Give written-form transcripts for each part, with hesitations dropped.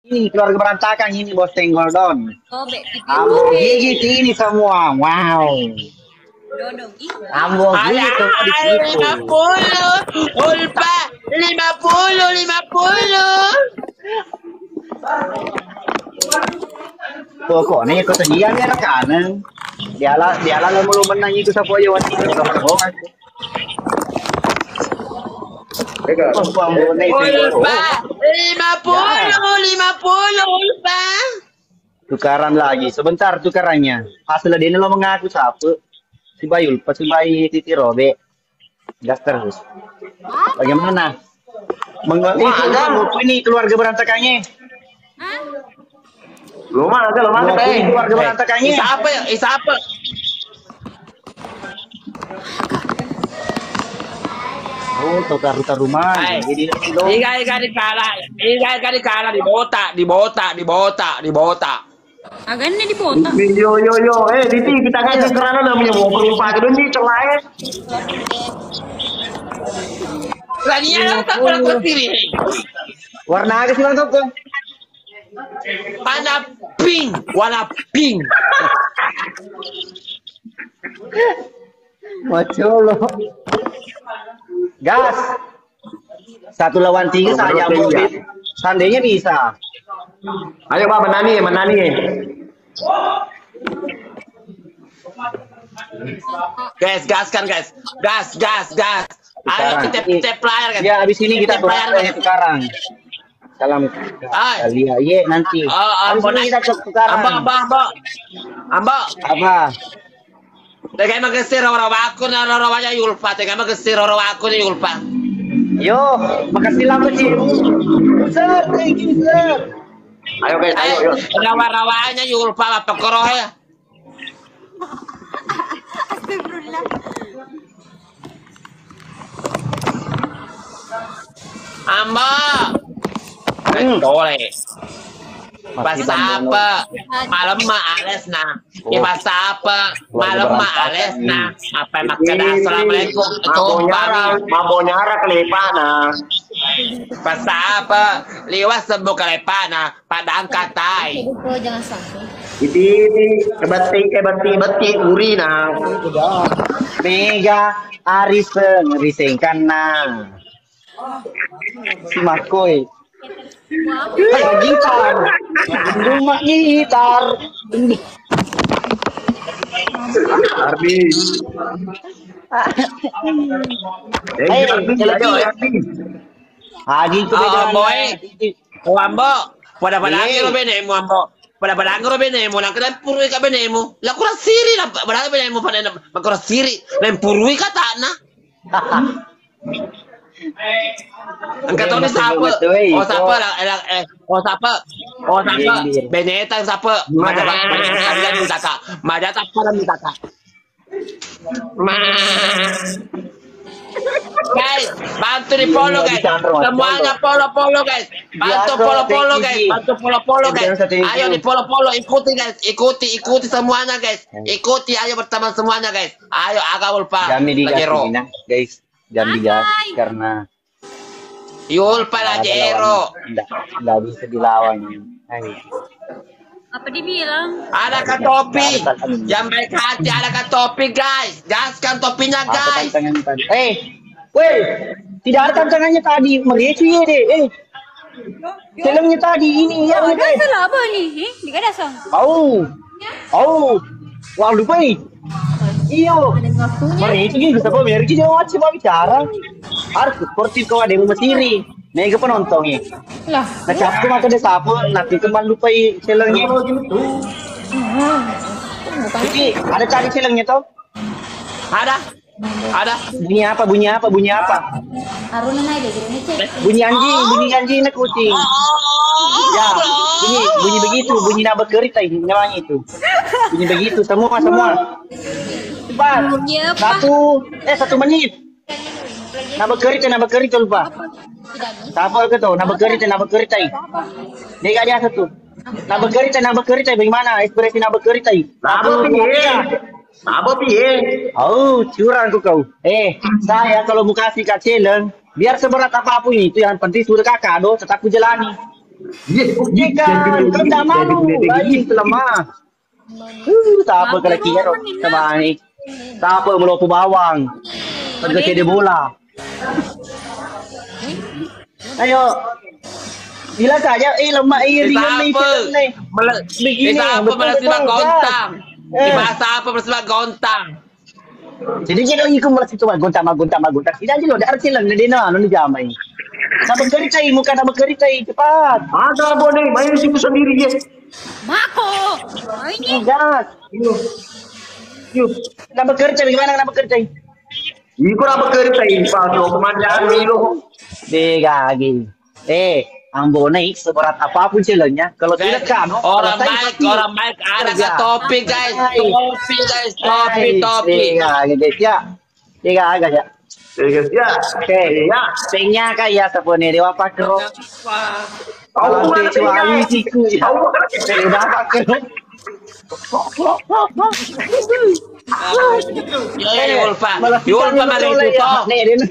Ini keluarga berantakan ini bos tenggol don. Sobek Ambo gigit ini semua. Wow. Dodo gitu. Ambo gigit semua di situ. 50 Ulfa 50. Pokoknya kau sedia ni anak kanan. Dialah lu menang itu siapa aja wanti itu sama bohong. Ulfa 50 Ulfa. Tukaran lagi, sebentar tukarannya. Hasil dia ini lo mengaku siapa? Si Bayul, pas si Bayi Titi Robe. Gas terus. Bagaimana? Mengerti ini keluarga berantakannya. Lu mana Keluarga berantakannya. Siapa ya? Siapa? Oh, tukar rumah. Jadi Iga di kalah dibota. Agaknya di botak. Yo, Diti kita kasih kerana namanya mau berupa ke dunia celai. Lagi yang tak pernah kau pilih. warna apa sih bang Toko? Warna pink. Macam lo. Gas. 1 lawan 3 saja mobil. Seandainya bisa. Ayo Pak menani. Guys, gaskan guys. Gas. Ayo kita player guys. Ya habis ini kita tukaran sekarang. Salam kali ya nanti. Ambon kita tukaran. Ambo. Apa? Tegay magestir rawa-rawa ako na rawa-rawa niya Yulpa. Tegay magestir rawa-rawa ako ni Yulpa. Yo, makasih lama sih. Sir, thank you sir. Ayo guys, ayo. Rawa-rawa niya Yulpa mapagkorohe. Astagfirullah. Ambo. Dole. Basta apa? Malam maales na. Basta apa? Malam maales na. Apa makada assalamualaikum. Mabo nyara kelepana. Basta apa? Liwas sembuh kelepana. Padang katai. Jangan sampai. Beti uri na. Mega Aris ngerisengkan na. Si Makoy. Gitar. Rumah gitar. Arbi. Agi ko boy. Ambo. Pada-padang ro benemo ambo. Pada-padang ro benemo lang kada purui ka benemo. La kurang siri la pada benemo pada kurang siri. Lain purui ka ta na. Angkat tahu ni siapa? Oh siapa? Beneta siapa? Maja tak pernah minta kak. Guys, bantu di follow guys. Semuanya follow guys. Bantu follow guys. Ayo di follow, ikuti semuanya guys. Ikuti, ayo berteman semuanya guys. Ayo agak lupa. Lajero guys. Jangan digas karena Yulpa Lajero. Nggak bisa dilawan. Apa dibilang? Ada kan topi. Yang baik hati ada kan topi guys. Gaskan topinya guys. Weh, tidak ada tantangannya tadi. Mereka ya deh. Filmnya tadi ini ya. Ada salah apa nih? Tidak ada sang. Wah lupa nih. Iyo, mari itu juga sama mereka jangan macam bicara. Harus sportif kau ada yang mesiri. Mega penontonnya. Lah, Macam aku maka dia sapu nanti teman lupai selengnya. Jadi ada cari selengnya tau? Ada. Bunyi apa? Aruna naik deh, gini cek. Bunyi anjing nak kucing. Ya, bunyi begitu, bunyi nak berkerita namanya itu. Bunyi begitu semua. Cepat. Bunyi apa? 1 menit. Nak berkerita lupa. Siapa ke tu? Nak berkerita. Dia dia satu. Nak berkerita bagaimana? Ekspresi nak berkerita. Apa piye? Oh, curang kau. Saya kalau mau kasih kat challenge, biar seberat apapun itu yang penting sudah kakak tetap ku jalani. Iya kan, kalau nggak malu, baik lemah. Tak apa kalau kira sama ni. Tak apa melopo bawang. Pergi ke bola. Ayo. Bila saja lemak Siapa? Siapa bersifat gontang? Di bahasa apa bersifat gontang? Jadi kita ikut malas itu gontang. Tidak aja loh, arti lang na dina ano ni jamay. Sabi kericay, muka na kericay cepat. Ada boleh, main situ sendiri ya. Mako. Ini. Gas. Yuk, Nama kericay gimana nama kericay? ikut apa kereta ini Pak? Kemanjaan lo. Degagi. Ang bonai seberat apapun challenge-nya, kalau tidak kan Orang baik ada nggak topi guys, topi. Guys ya. Tiga agak ya. Ya, Oke. ya. Tingnya kayak siapa nih dewa pakro. Kalau kecuali siku ya. Dewa pakro. Yulpa mari tuto.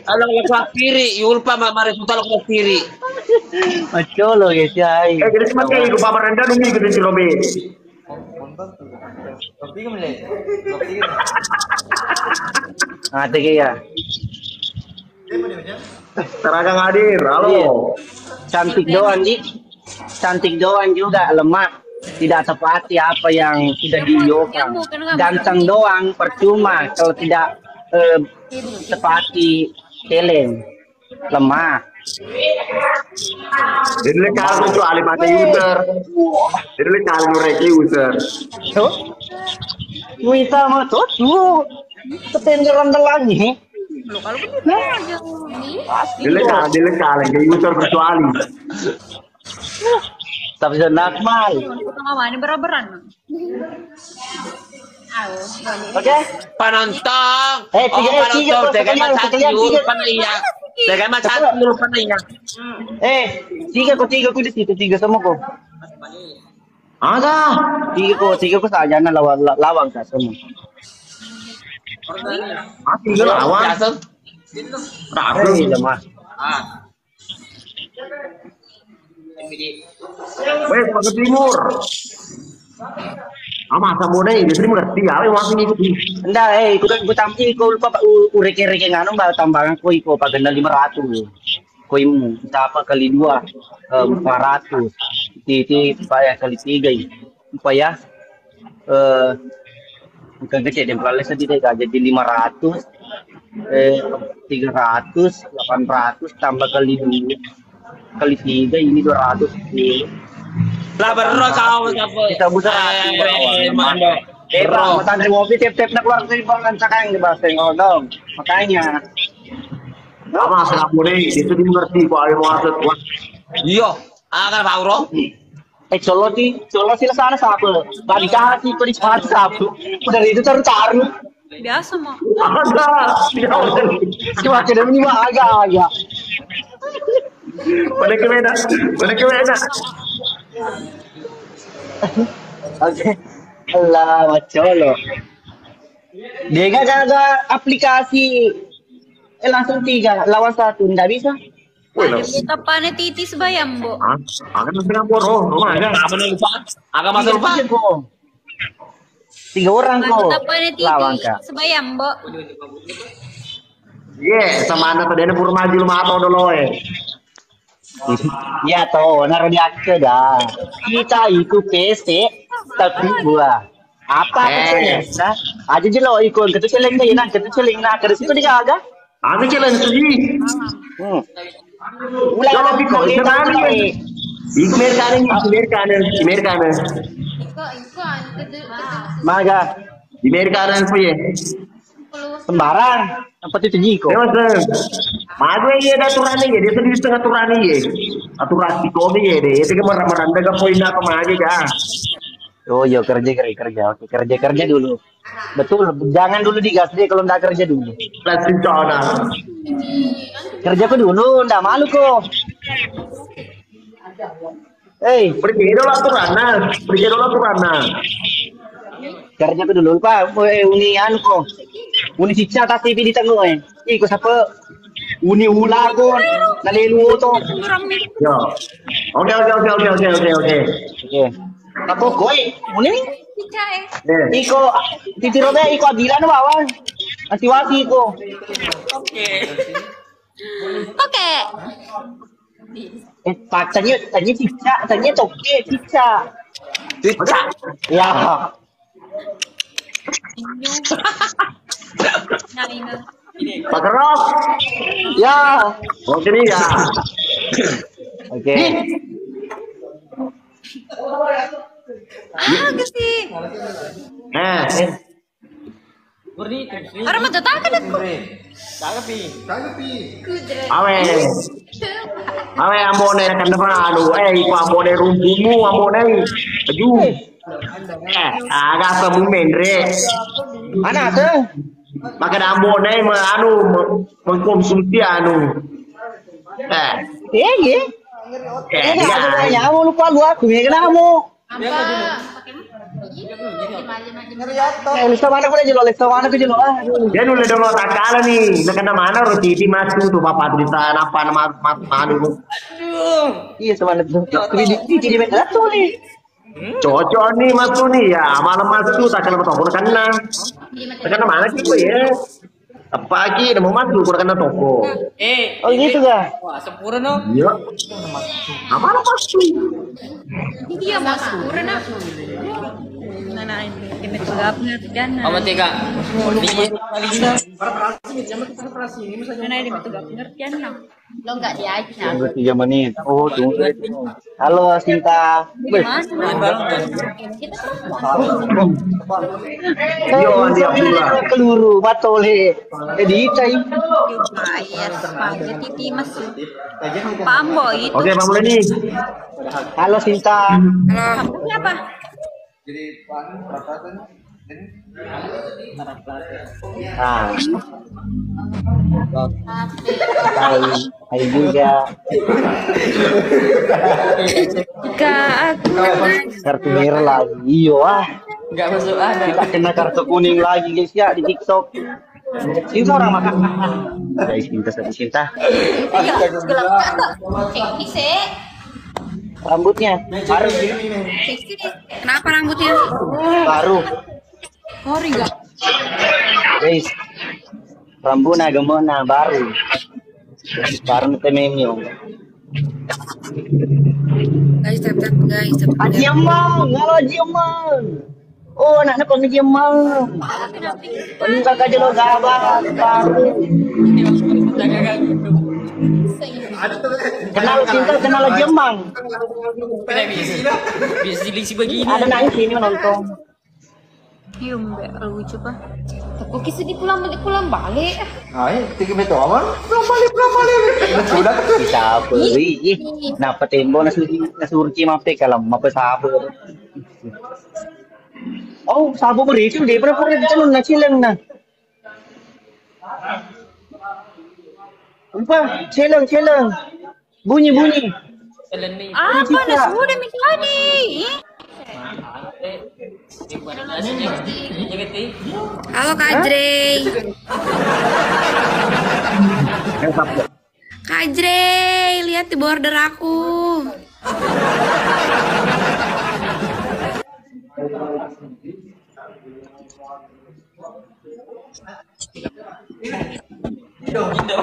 Kalau ke kiri, Yulpa mari tuto ke kiri. Macolo guys ya. Jadi semakin ikut Pak Randa dumi gitu si Robi. Ate ya. Teragang hadir, halo. Cantik doang nih. Cantik doang juga lemah. Tidak tepati apa yang sudah diyokan. Ganteng doang percuma kalau tidak tepati talent. Lemah. Jadi kalau itu alimati user. Jadi kalau mereka user. Tuh. Wita mah tuh. Ketenderan lagi. Loh, kalau begitu aja ini. Jadi kalau user kecuali. Tapi sudah nakmal. Kita ngawain beran-beran. Oke. Penonton. Tiga, Saya macam Yulpa iya. Saya macam Yulpa iya. Tiga ko di situ, tiga sama ko. Ada. Tiga ko saja na lawang ka semua. Tiga lawan. Biasa. Lemah. Wes, Pak Timur. Masa muda ini, jadi mengerti ya, masih ngikutin. Enggak, ikut tampil, lupa pak ureke-reke nganu mbak tambangan ko pag ganda 500. Mu, kita apa kali 2, 400. Titi paya kali 3. Upaya bukan kecil dan pelan sedih jadi 500, 300, 800 tambah kali 2 kali 3 ini 200. Lah bener kau apa? Kita busa bro, matandri mobil tip-tip na keluar dari bangan sakang di bahasa dong. Makanya. Masa muda ini, itu dimengerti kok ayo masuk. Iya, akan Pak Uro. Solo sila sana sapu. Bagi kasih ko di sepatu sapu. Udah itu taruh. Biasa mah. Ada. Cuma kada ini mah agak. Balik ke Medan. Oke. Allah, macolo. Dia gaga aplikasi langsung 3 lawan 1 enggak bisa. Kita panen titis bayam, Bo. Akan Singapura, ada. Apa nih lupa? Agak masuk lupa. 3 orang kok. Kita panen Lawan titis Kak. sebayam, Bo. Sama anak tadi pur maju lu atau dulu Ya toh, naruh di akhir dah. Kita itu PC tapi buah. Apa maksudnya? Aja jelo ikon ketu celeng deh, ketu celeng ke situ digaga. Aku challenge sih. Ulah Kalau Biko, itu nanti. Iku Amerikaner. Maga Di Amerikaner apa ya? sembarang. Apa itu jiko? Mas. Mago iya ada aturan ya, dia sedih setengah aturan ya. Aturan di kode ya deh, itu kan meranda ke poin apa aja kan. Oh iya kerja. Oke, kerja dulu. Betul, jangan dulu digas deh kalau nggak kerja dulu. Langsung cona. Kerja kok dulu, nggak malu kok. Pergi dulu aturan. Kerja kok dulu Pak. Uni anu kok. Uni siksa tas TV di tengah Iko siapa? Uni ulagon, nalilu to. Yo. Oke. Oke. Apa koi? Muni? Iko titirobe iko bilan bawang. Asiwasi iko. Oke. Tanya cica, tanya toke cica. Cica. Ya. Nah, ini. Pak Kerok. Ya. Oke nih ya. Oke. Sih. Orang mah tetap kan aku. Awe ambone kan depan aduh iku ambone rumpumu ambone aju agak semu mendre Mana tuh? maka ambone anu mengkonsumsi anu Iya. ya Kamu lupa lu aku ya kenapa? Lista mana ko jelo dia nulis dong tak kala nih nak mana roti di masuk tuh bapak cerita apa nama anu Iya sama itu. Di meter tuh nih. cocok nih masuk nih ya malam masuk tak kena toko kena mana sih gue ya pagi udah mau masuk udah kena toko Oh gitu ga? iya apa masuk Iya masuk. Nah, ini tegap ngertian. Apa tiga? Nah, ini tegap ngertian. Lo nggak diajak. Tunggu 3 menit. Oh, tunggu. Halo, Sinta. Yo, Andi Abdullah. Keluru, matole. Jadi, cai. Bayar spaghetti masuk. Pambo itu. Oke, Pak Mulani. Halo, Sinta. Kamu apa? Nah. Hai juga. Kartu merah lagi. Iyo Enggak masuk ada. Kita kena kartu kuning lagi guys ya di TikTok. Cinta orang makan. Guys, Cinta. Rambutnya baru. Kenapa rambutnya? Baru. Sorry enggak. Guys. Rambutnya gemona baru. Baru tememyo. Guys, tap guys. Ajiamang, halo Ajiamang. Oh, anak nak kami Ajiamang. Ini kakak jelo gabah. Kenal Cinta, kenal Ajiamang. Bisa silisi begini. Ada nangis ini menonton. Iya, mbak lucu pak. Aku kisah di pulang balik. Ay, tinggi beto aman. Pulang balik. Sudah tuh. Bisa apa? Ih, napa tembo nasurci mape kalam mape sabu. Oh, sabu beritu dia pernah dicalon na silang na. Apa? Silang. Bunyi. Apa na sudah tadi? Halo Kak Dre. Kak Dre, lihat di border aku.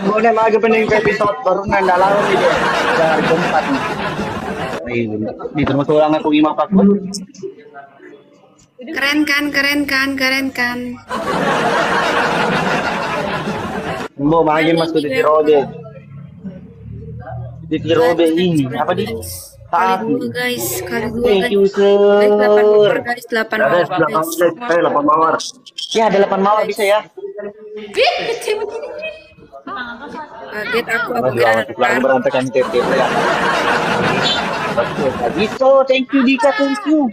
Boleh maga pening episode baru nandalang ini deh. Dari keempat nih. Di terus ulang aku 5 pakut. Keren kan. Mau main masuk di Tirobe. Di Tirobe ini apa di? Kali dua guys. Thank you sir. Guys, 8 Ada 8 mawar. Ya ada 8 mawar bisa ya. Kaget aku Pulang berantakan TT ya. Gitu, thank you Dika, thank you.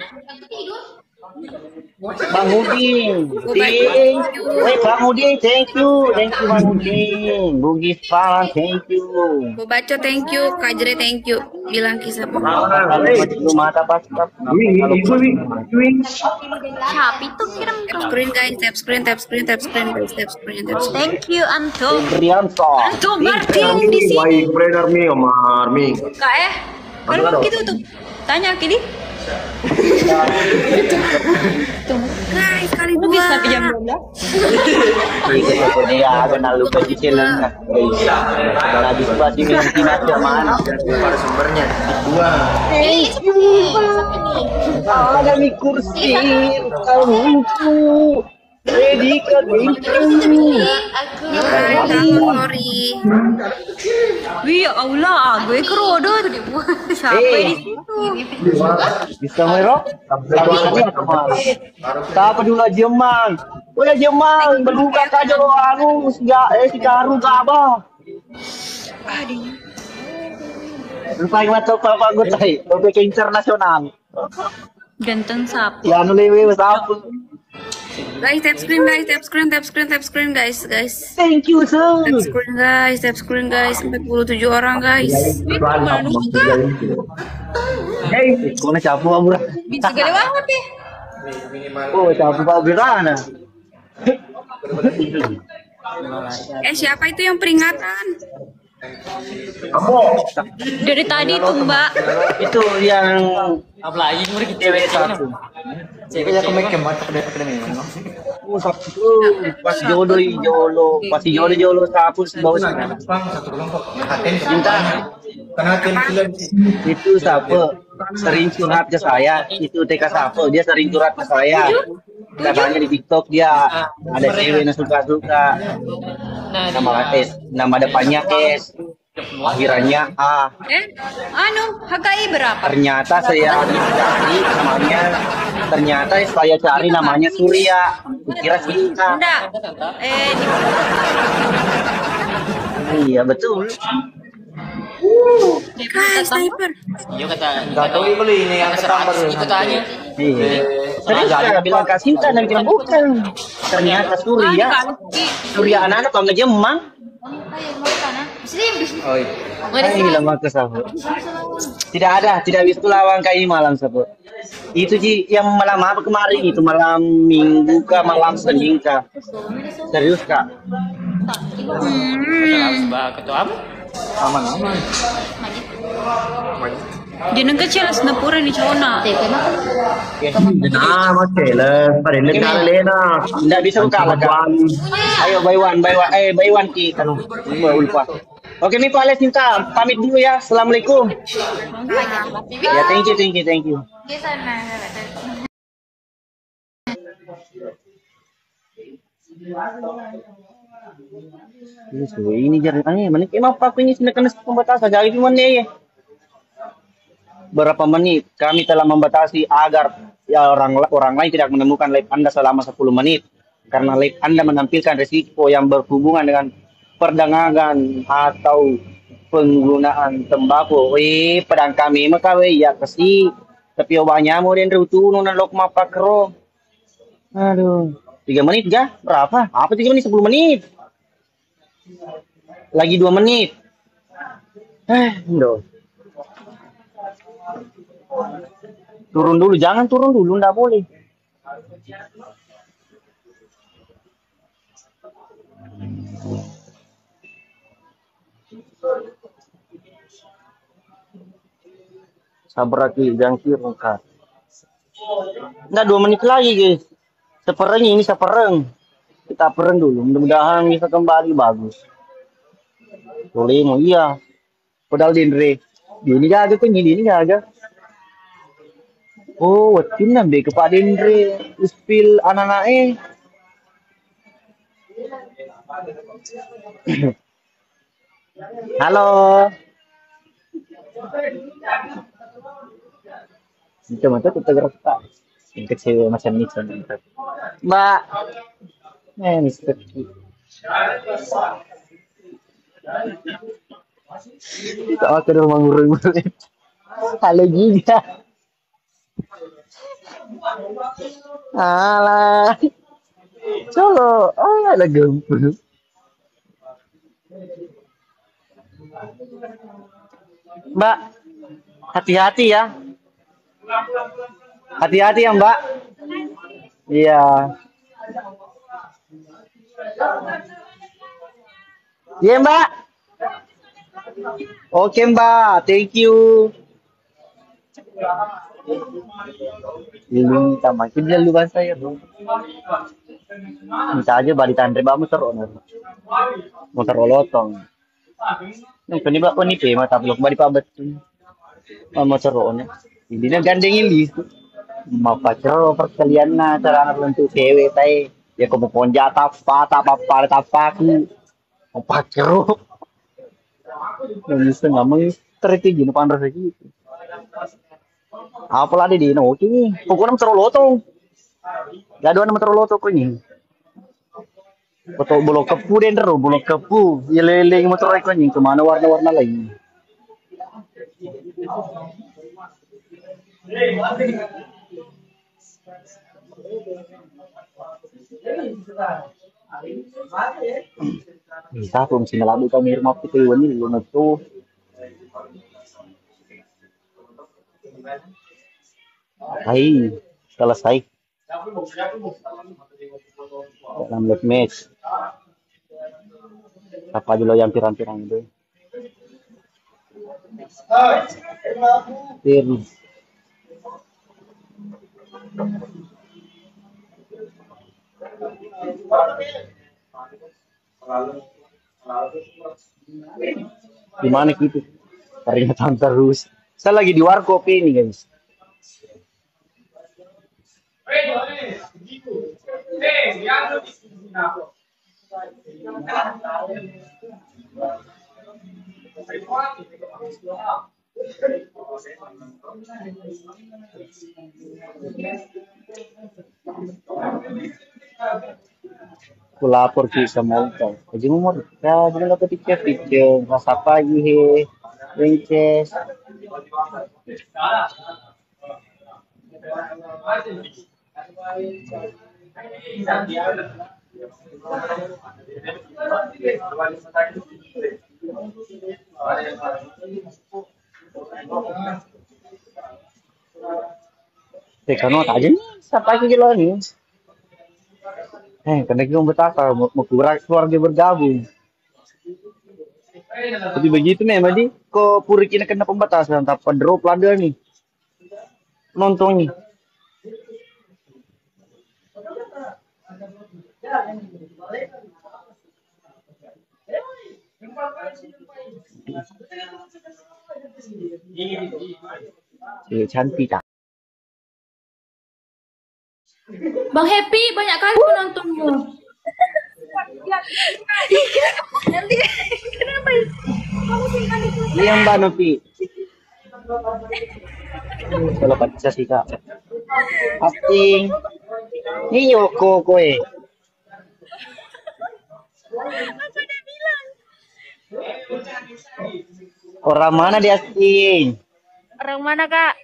Bang Udin, Bang Udin, thank you Bang Udin. Bugis Farhan, thank you. Bu Baco, thank you. Kak Jere, thank you. Bilang kisah Lu mata pas. Siapa itu kirim screen guys, tap screen guys, tap screen. Thank you Anto. Rianto. Anto Martin di sini. Baik, trainer mi, Omar mi. Kak Kalau begitu tuh, tanya Kili. Guys, kali Lu dua. bisa ke jam 12? Ikut dia agak nalu ke cicil lah. Kalau habis pasti minum tinat zaman. Pada sumbernya dua. Ada di kursi kamu. Ready ke Sorry. Wih, ya Allah, gue kerodo tuh dibuat. Siapa ini? Bisa merok? Tak peduli Jemang. Udah Jemang, berbuka saja lo anu si Karu Gabah. Lupa macam apa gue tahu. Lebih ke internasional. Ganteng sapu. Ya anu lewe sapu. Guys, tap screen guys, tap screen, tap screen, tap screen guys, guys. Thank you sir. Tap screen guys, tap screen guys. 47 orang guys. Hey, kau nak capu apa? Bisa gede banget ya. Oh, capu apa berana? Siapa itu yang peringatan? Kamu Dari tadi tuh Mbak. Itu yang Apalagi kemarin kita cewek satu. Kaya aku make mata kedai kedai no. Oh, satu pas pas jolo sapu sebawa sana. Bang satu kelompok. Haten Cinta karena haten film. itu sapu sering curhat ke saya. Itu TK sapu dia sering curhat ke saya. Katanya di TikTok dia ada cewek yang suka-suka. Nama depannya S. Akhirannya A. HKI berapa? Ternyata saya cari namanya, ternyata saya cari namanya Surya. Kira Sinta. Enggak. Iya betul. Guys, sniper. Iya kata. Enggak tahu beli ini yang ketambah Ikut tanya. Iya. Terus saya bilang Kak Sinta dan bilang bukan. Ternyata Surya. Surya anak-anak kalau ngejemang. Oh iya. Ay, lama ke sahabat. Tidak bisa lawang kayak ini malam sahabat. Itu Ji yang malam apa kemarin itu malam Minggu kah malam Senin kah? Serius Kak? Ketua apa? Aman. Jeneng kecil senapura ni Chona. nah macam lah. Pada negara lena. Tidak bisa kalah Kak. Ayo buy one ki kan. Lupa. Oke nih Pak Ales Sinta, pamit dulu ya. Assalamualaikum. Ya thank you. Ini jadi mana emang aku ini sudah kena pembatasan jadi mana ya? Berapa menit kami telah membatasi agar ya orang lain tidak menemukan live Anda selama 10 menit karena live Anda menampilkan risiko yang berhubungan dengan perdagangan atau penggunaan tembakau. Pedang kami maka ya kasih tapi obanya mau den rutu nona lok mapakro. Aduh, 3 menit ya? Berapa? Apa 3 menit 10 menit? Lagi 2 menit. Aduh. Turun dulu, jangan turun dulu, nggak boleh. Sabar lagi, jangkir Kak. Nggak 2 menit lagi guys. Sepereng ini sepereng. Kita pereng dulu, mudah-mudahan bisa kembali bagus. Boleh mau iya. Padahal Dindre. Ini gaga kan ini gaga. Oh, watin nambe ke Pak Dindre. Ispil anak-anak Halo. Cuma tuh kita gerak Pak. Yang kecil macam ini Mbak. Mister. Kita ke rumah ngurung-ngurung. Halo juga. Alah. Colo. Alah gempur. Mbak, hati-hati ya. Hati-hati ya Mbak. Iya. Iya Mbak. Oke Mbak, thank you. Lili tambah kita lu bahasa ya bro. Minta aja balik tandre ba motor motor olotong. Nung kanibak ko ni pe mata blok balik pa betul. Motor ono. Hindi na gandeng ini. Mapacro perkalian na cara nentu cewek tay ya kumukonja tapa ku. Mapacro. Yang bisa ngameng teriti gini pandra gitu. Apa lagi di no kini pokoknya motor olotong. Gaduhan motor olotong ko ni. Foto bolok kepu dendro, bolok kepu. Yeleleng motor ko ni kemana warna-warna lain. Bisa kung sinalado kami rumah itu ini lunod to. Ay, selesai. Dalam late match. Apa dulu yang pirang-pirang itu? Tim. Gimana gitu? Peringatan terus. Saya lagi di warkop ini guys. Aku lapor sih sama Ucap. Jadi mau ya jangan dapat tiket rasa pagi he, Wences. Tekano aja nih, siapa lagi lo nih? Karena kita mau keluarga bergabung. Tapi begitu memang di kok puri kena kena pembatasan tanpa drop lada nih. Nontonnya. Cantik tak? Bang Happy banyak kali penontonmu. Nanti kenapa? Kamu simpan itu. Yang Mbak Novi. Kalau baca sih kak. Asing. Ini Yoko koe. Apa dia bilang? Orang mana dia asing? Orang mana kak?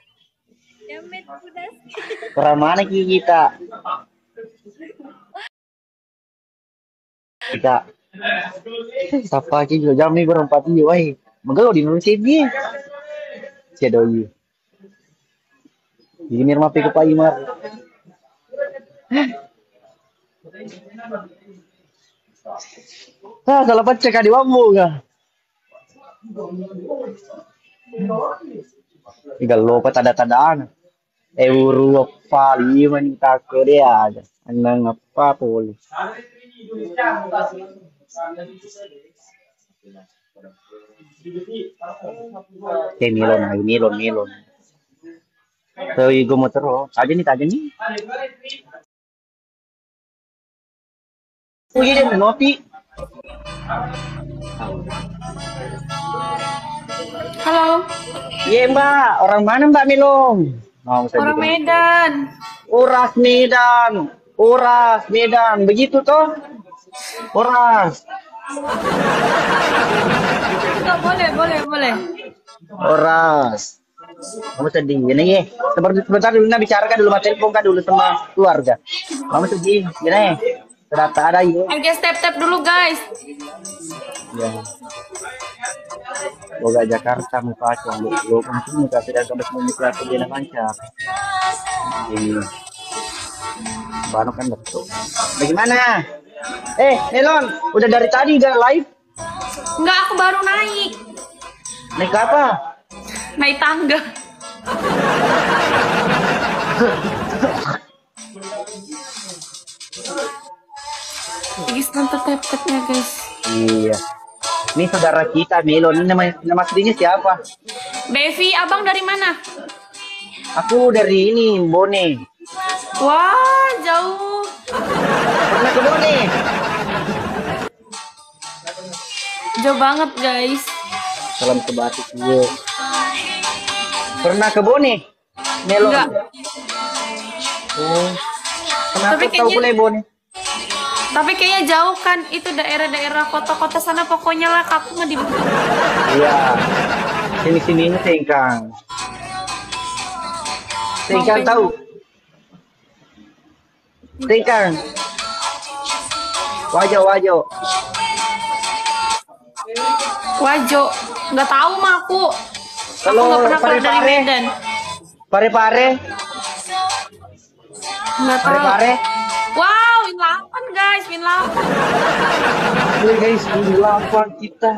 Jamet kudas. Orang mana kita? Kita. Siapa aja juga jam nih berempat ini, wah. Menggal di Indonesia dia. Cedoi. Ini rumah ke Pak Imar. Salah baca kah di Wambu kah? Tinggal lupa tanda-tandaan. Euro apa lima nih takut dia aja. Anang apa boleh. Nilon. So, gue mau terus. Aja nih. Oh iya, Noti. Halo. Iya Mbak, orang mana Mbak Milong? Orang Medan. Uras Medan, begitu toh? Uras. Boleh. Uras. Kamu sedih, gini ya. Sebentar dulu bicarakan dulu telepon kan dulu sama keluarga. Kamu sedih, gini. Ternyata ada yuk. MG step dulu guys. Ya. Boga Jakarta muka acong lo mungkin muka tidak sampai semua muka aku dia lancar. Ini baru kan betul. Bagaimana? Melon, udah dari tadi udah live? Enggak, aku baru naik. Naik apa? Naik tangga. Guys, nonton tap-tapnya guys. Iya. Ini saudara kita Melon. Ini nama aslinya siapa? Bevi, abang dari mana? Aku dari ini Bone. Wah, jauh. Pernah ke Bone? Jauh banget guys. Salam ke Batik gue. Pernah ke Bone? Melon. Enggak. Oh. Kenapa Tapi tahu kayaknya- boleh Bone? Tapi kayaknya jauh kan, itu daerah-daerah kota-kota sana pokoknya lah, aku mah di. Iya. Sini ini Sengkang. Sengkang Mau tahu? Sengkang. Wajo. Wajo, nggak tahu mah aku. Kalau Aku nggak pernah keluar dari Pare-Pare? Medan. Pare-pare. Nggak tahu. Pare-pare. Wow, win 8 guys, win 8. Oke guys, 8 kita.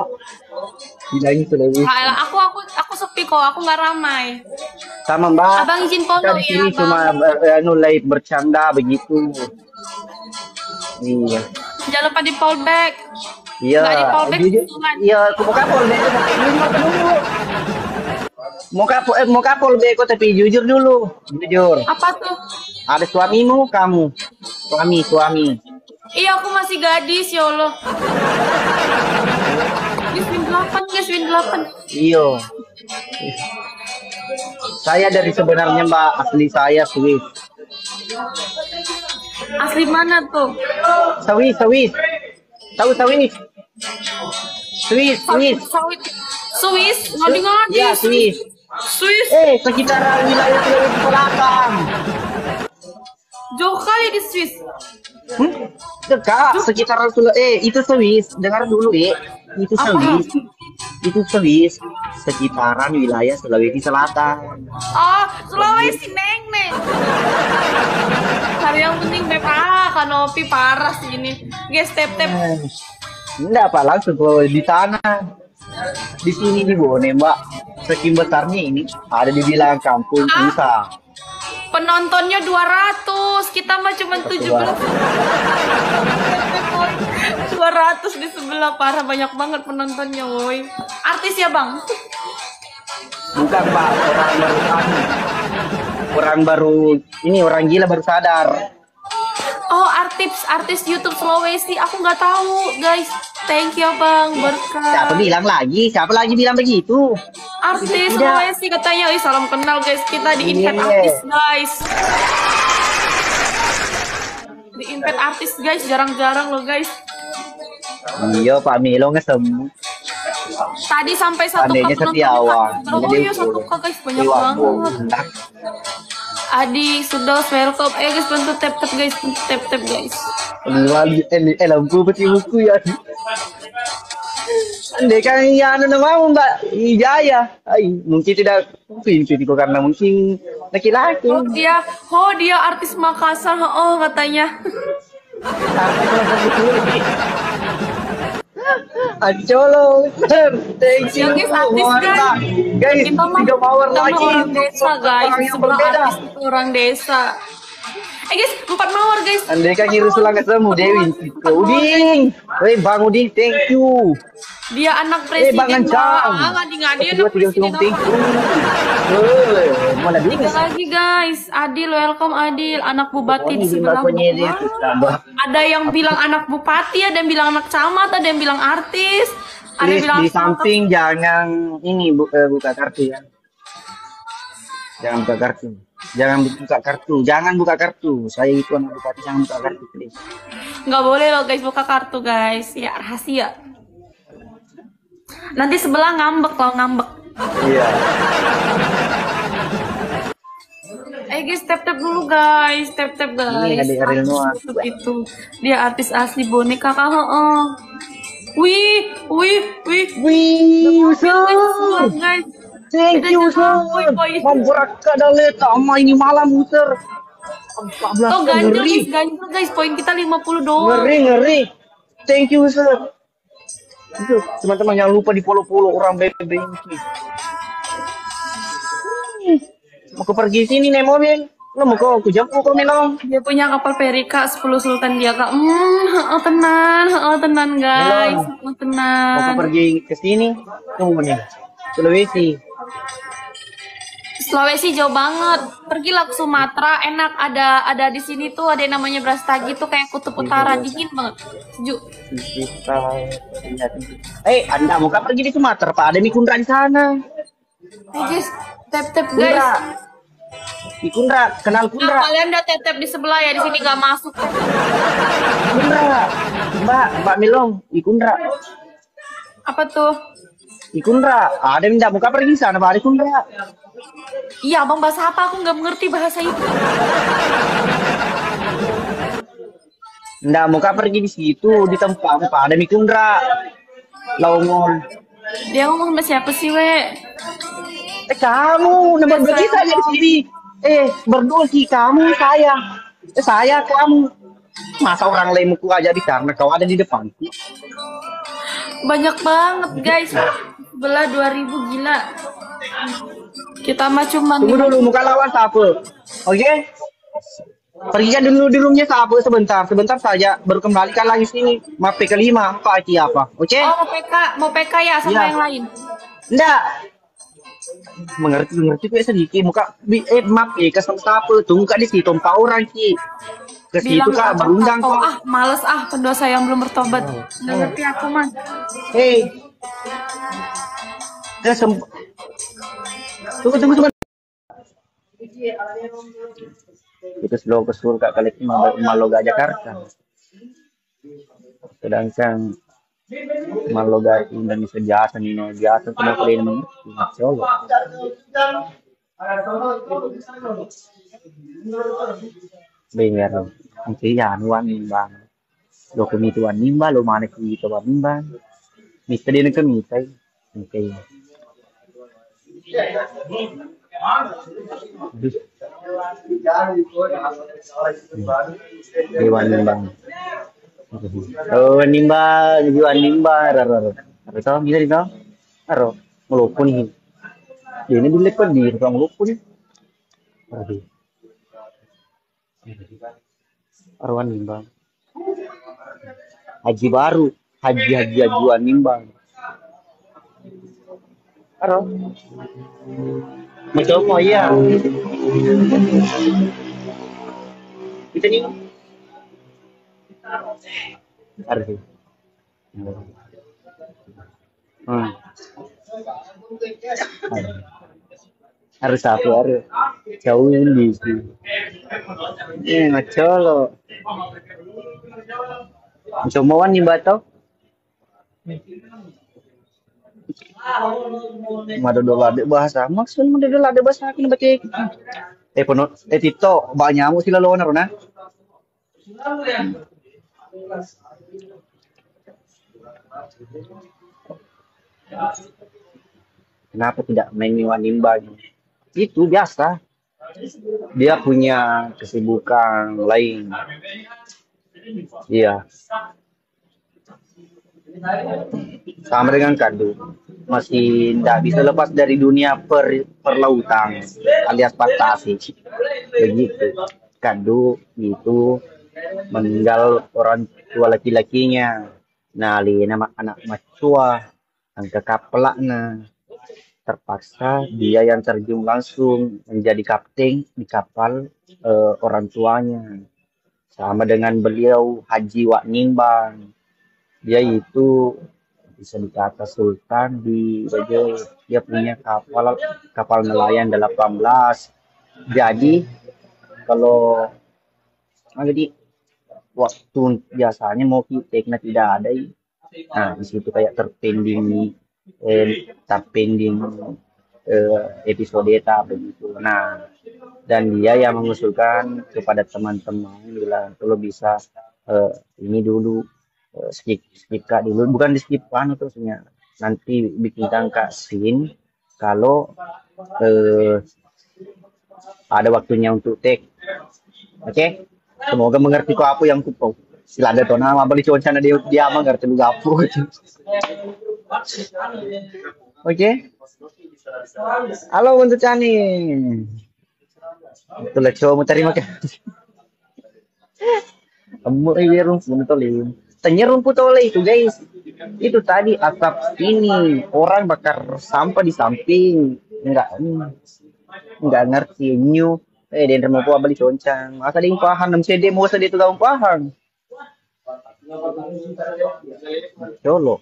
Bilangin Sulawesi. Alah, aku sepi kok, aku nggak ramai. Sama Mbak. Abang izin follow Kita di sini ya, cuma live bercanda begitu. Iya. Jangan lupa di fallback. Iya. Nggak di fallback Jujur. keuntungan. Iya, aku mau kapol deh, tapi jujur dulu. Mau kapol beko tapi jujur dulu. Jujur. Apa tuh? Ada suamimu, kamu. Suami. Iya, aku masih gadis, ya Allah. Guys, win 8 guys, win 8. Iya. Saya dari sebenarnya Mbak, asli saya Swiss. Asli mana tuh? Swiss. Tahu Swiss? Swiss. Sawit. Swiss, ngadi-ngadi. Iya, Swiss. Swiss. Sekitaran wilayah Sulawesi Selatan. Jauh kali di Swiss. Dekat, sekitaran itu Swiss. Dengar dulu, Itu Apa? Swiss. Itu Swiss. Sekitaran wilayah Sulawesi Selatan. Oh, Sulawesi neng. Hari yang penting Beb, kanopi parah sih ini. Guys, tap. Enggak apa langsung kalau di sana. Di sini di Bone, Mbak. Saking besarnya ini ada di bilangan kampung bisa. Penontonnya 200, kita mah cuma 17. 200 di sebelah, parah, banyak banget penontonnya, woi. Artis ya, Bang? Bukan, Pak, orang gila baru sadar. Oh, artis YouTube Sulawesi, aku nggak tahu, guys. Thank you, Bang, berkah. Siapa lagi bilang begitu? Artis Tidak. Sulawesi katanya, salam kenal guys, kita di invite Iya. artis guys. Di invite artis guys, jarang-jarang loh guys. Iya, Pak Milo ngesem. Tadi sampai 1K Adanya Setiawan. Oh iya, 1K guys, banyak banget. Adi, sudah welcome. Guys, bantu tap guys, bantu tap guys. Lampu peti buku ya. Andai kan ya mau Mbak Ijaya. Mungkin tidak pintu karena mungkin laki-laki. Oh dia artis Makassar. Oh katanya. Ancolo, thank you. Guys, artis guys. Guys, Kita mah 3 power lagi. orang desa guys. Orang yang Sebelah berbeda. artis itu orang desa. Guys, 4 mawar guys. Andai kan ngiru sulang ketemu Dewi. Uding. Bang Uding, thank you. Dia anak presiden. Bang Ancam. Ngadi-ngadi anak 2, 3, presiden. thank you. Mana Tiga dia? lagi guys. Adil, welcome Adil. Anak bupati di Ini sebelah. bakonya dia tuh tambah. Ada yang bilang anak bupati, ada yang bilang anak camat, ada yang bilang artis. Ada yang Please bilang di samping jangan ini buka kartu ya. Jangan buka kartu. Jangan buka kartu. Saya itu anak bupati, jangan buka kartu please. nggak boleh loh guys buka kartu guys. Ya rahasia. Nanti sebelah ngambek loh, ngambek. Iya. Guys, tap dulu guys, tap guys. Ini ada Ariel Noah. Itu dia artis asli boneka kakak. Wih. User. Guys. Thank you, User. Memberakkan daleta sama ini malam, User. 14 Tuh ganjel ngeri. guys, poin kita 50 doang. Ngeri. Thank you, User. Itu teman-teman jangan lupa di follow orang BB ini. Mau ke pergi sini naik mobil. Lo mau ke jemput kok Melong. Dia punya kapal perika 10 sultan dia kak. Tenan guys. Melong. Tenan. Mau ke pergi ke sini. Tunggu nih. Sulawesi. Sulawesi jauh banget. Pergilah ke Sumatera, enak. Ada di sini tuh ada yang namanya Brastagi tuh kayak kutub utara, dingin banget. Sejuk. Anda mau ke pergi di Sumatera, Pak? Ada Mikundra di sana. Guys, tap guys. Kundra. Mikundra, kenal Nah, Kundra. kalian udah tap di sebelah ya, di sini nggak masuk. Kundra. Mbak Melong, Ikundra. Apa tuh? Ikundra. Ada yang tidak mau ke pergi di sana, Pak? Ada Kundra. Iya, abang bahasa apa? Aku nggak mengerti bahasa itu. Nggak mau kah pergi di situ di tempat Pak ada Mikundra Laungol. Dia ngomong sama siapa sih, we? Kamu nomor kita aja di sini. Berdua sih kamu saya kamu. Masa orang lain muku aja di karena kau ada di depan. Banyak banget, guys. Belah 2000 gila. Kita mah cuman Tunggu dulu muka lawan siapa? Oke? Pergikan dulu di roomnya siapa sebentar saja baru kembalikan lagi sini. Map kelima Pak Aki apa? Oke? Oh, mau PK ya sama Iya. yang lain. Enggak. Mengerti kok sedikit muka map ke sama siapa? Tunggu kak di situ 4 orang Ki. Ke situ Bilang kak abang berundang tato. kok. Males pendosa yang belum bertobat. Nggak ngerti aku mah. Tunggu sebentar. Itu slow ke surga kali Maloga Jakarta. Sedangkan Maloga Indonesia biasa cuma kalian mengerti Solo. Dengar nanti ya nuan nimbang. Lo kemituan nimbang lo mana kita nimbang. Mista dia nak kemitai. Oke. Dewan nimbang. Oh nimbang, dewan nimbang. Raro tahu bisa tahu? Raro melupun ini. Dia ini dulu kan di ruang melupun. Arwan nimbang. Haji baru, hajian nimbang. Aro. Macam apa ya? Kita ni. Arti. Harus apa harus jauh di sini. Macam lo. Cuma wan ni bato. Madodola de bahasa. Maksud madodola de bahasa kini baca. Penot Tito banyak mu sila lawan na. Kenapa tidak main nimba? Itu biasa. Dia punya kesibukan lain. Iya. Sama dengan Kadu, masih tidak bisa lepas dari dunia perlautan alias fantasi. Begitu. Kadu itu meninggal orang tua laki-lakinya. Nah, nama anak macua, angka kapelaknya. Terpaksa dia yang terjun langsung menjadi kapten di kapal orang tuanya. Sama dengan beliau Haji Wak Nimbang. Dia itu bisa dikata sultan di Bajo. Dia punya kapal nelayan 18. Jadi kalau jadi waktu biasanya mau kita tidak ada. Nah di situ kayak terpending episode begitu. Nah dan dia yang mengusulkan kepada teman-teman bilang kalau bisa ini dulu skip kak dulu, bukan di skip terusnya nanti bikin kak scene kalau ada waktunya untuk take. Oke? Semoga mengerti kok apa yang kupau sila ada tona nama beli cuaca dia mengerti lu gapo. Oke? Halo untuk Cani. Itulah cowok mau terima kasih. Kamu rumput toleh. Tanya rumput toleh itu guys. Itu tadi atap ini orang bakar sampah di samping. Enggak ngerti new. Dia mau buat beli concang. Masa dia paham 6 CD mau sedih itu gak paham. Colo.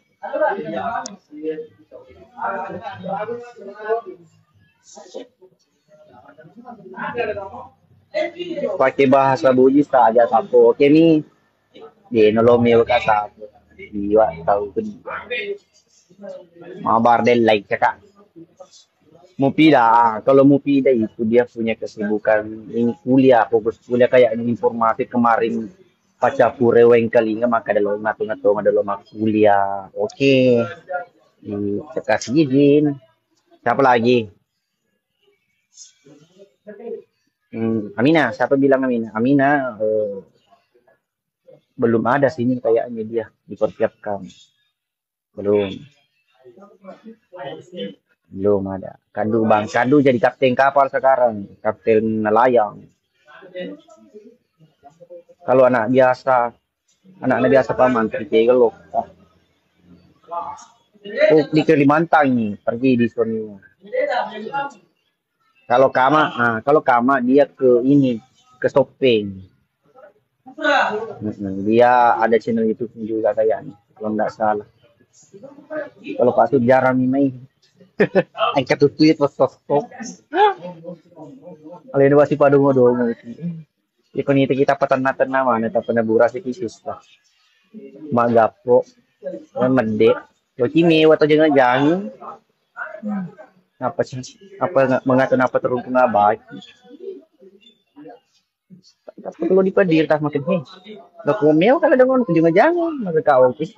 Pakai bahasa Bugis saja sapo. Oke nih. Di nolomi ka sapo. Diwa tahu kan. Mabar del like cakap. Mupida, kalau Mupida itu dia punya kesibukan ini kuliah, fokus kuliah kayak informasi kemarin pacaku reweng kalinga maka ada ngatung-ngatung ada lomba kuliah. Oke. Dikasih izin. Siapa lagi? Amina, siapa bilang Amina? Amina belum ada sini kayaknya dia dipersiapkan. Belum ada. Kadu jadi kapten kapal sekarang, kapten nelayan. Kalau anak biasa paman pergi kalau di Kalimantan nih pergi di sini. Kalau Kama dia ke ini ke Sopeng. Dia ada channel YouTube juga kayaknya kalau nggak salah. Kalau Pak Sud jarang ini. Angkat tweet was sosok. Kalau ini masih pada ngomong itu. Ikon itu kita peternakan nama, neta penabura sih kisus lah. Magapo, mendek. Lo kimi, atau jangan. Apa sih? Apa mengatur apa terus nggak baik? Tapi kalau dipedir tas makin hei. Lo komel kalau dengan jangan, maka kau sih.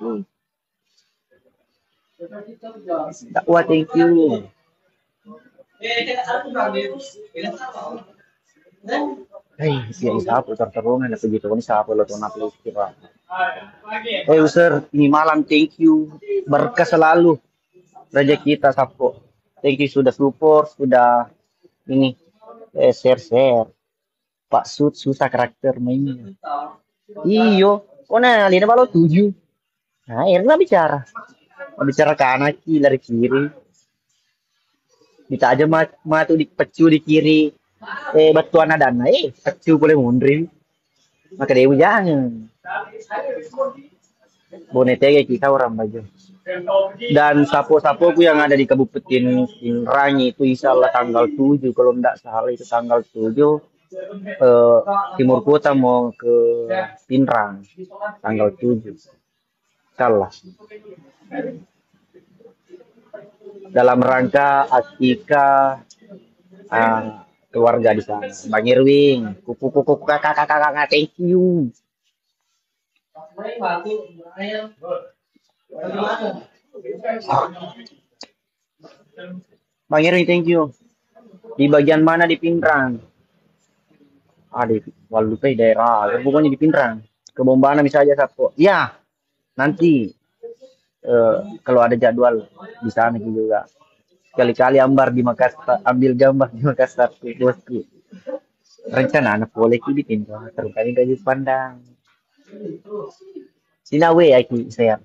Wah, thank you. Ya sapo terterungan apa gitu ini sapo lo tuh napli kira. User ini malam thank you. Berkah selalu. Raja kita sapo. Thank you sudah support, sudah ini share. Pak Sud susah karakter mainnya. Iyo, nah lihat kalau 7. Nah, Erna bicara ke anak lari kiri. Kita aja matu dipecu di kiri. Batuan dana pecu boleh mundur. Maka dia jangan. Bonetnya kita orang baju. Dan sapo-sapo yang ada di Kabupaten Pinerang itu insya Allah tanggal 7. Kalau tidak salah itu tanggal 7. Timur Kota mau ke Pinerang. Tanggal 7. Salah. Dalam rangka akika keluarga di sana. Bang Irwin, kuku kakak, thank you. Bang Irwin, thank you. Di bagian mana di Pinerang? Di Walupai daerah, pokoknya di Pinerang. Ke Bombana misalnya sapo. Ya, nanti. Kalau ada jadwal di sana juga sekali-kali ambil gambar di Makassar bosku. Rencana anak boleh di Pinerang terus kali gaji pandang sinawe aki saya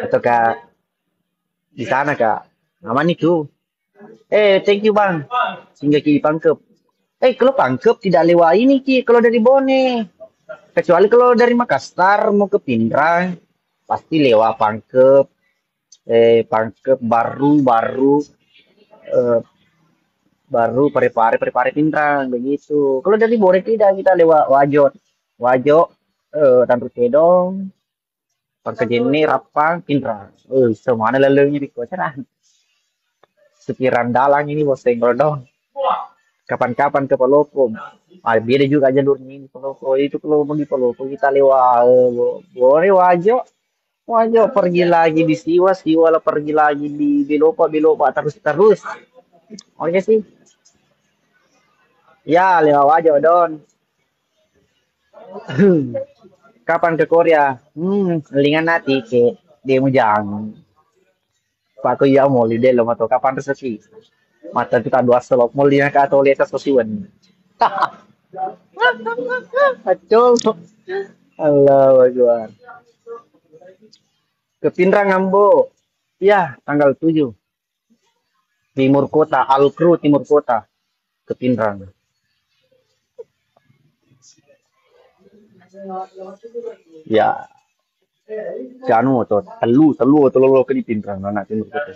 atau kak di sana kak aman itu thank you bang sehingga ki Pangkep kalau Pangkep tidak lewat ini ki kalau dari Bone. Kecuali kalau dari Makassar mau ke Pinerang pasti lewat Pangkep, Pangkep baru Parepare Pinerang begitu. Kalau dari Bone tidak kita lewat Wajo, Tanru Kedong, Pangkejene, Rapang, Pinerang. Semua lalengnya di koceran. Sepiran dalang ini bos tenggol dong. Kapan-kapan ke Palopo. Beda juga jalurnya ini Palopo. Itu kalau mau di Palopo kita lewat boleh Wajo pergi lagi di Siwa lah pergi lagi di Belopa terus. Oke sih. Ya lewat Wajo Don. Kapan ke Korea? Lingan nanti ke demo jangan. Pak ko ya mau lihat lo atau kapan resepsi? Mata itu tak dua selop mulia ke atau lihat sosiwan. Acul. Allah Akbar. Ke Pindrang Ambo. Ya, tanggal 7. Timur Kota, Alkru Timur Kota. Ke Pindrang. Ya, anu to, telu ke di Pindrang anak Timur Kota.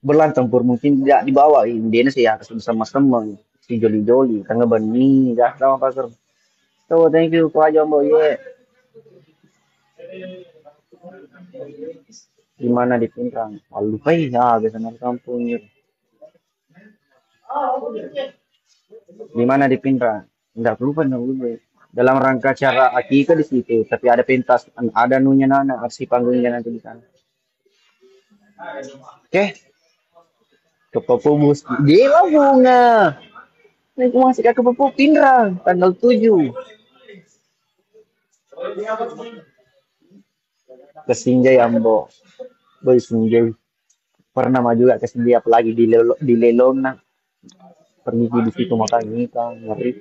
Berlantang pur mungkin tidak dibawa ini sih ya sama teman si joli tangga bani dah sama pasar. So thank you Pak Jombo ye. Di mana di Pindrang? Lalu ya biasa kampung ya. Di mana di Pindrang? Enggak lupa. Dalam rangka acara akikah di situ, tapi ada pentas, ada nunya nana, aksi panggungnya nanti di sana. Oke. Ke Papua Bus. Dia bunga. Nih aku masih ke Papua Pindrang tanggal 7. Ke Sinjai Ambo. Boy Sinjai. Pernah maju juga ke Sinjai apalagi di Lelona. Pergi di situ makan ikan, ngeri.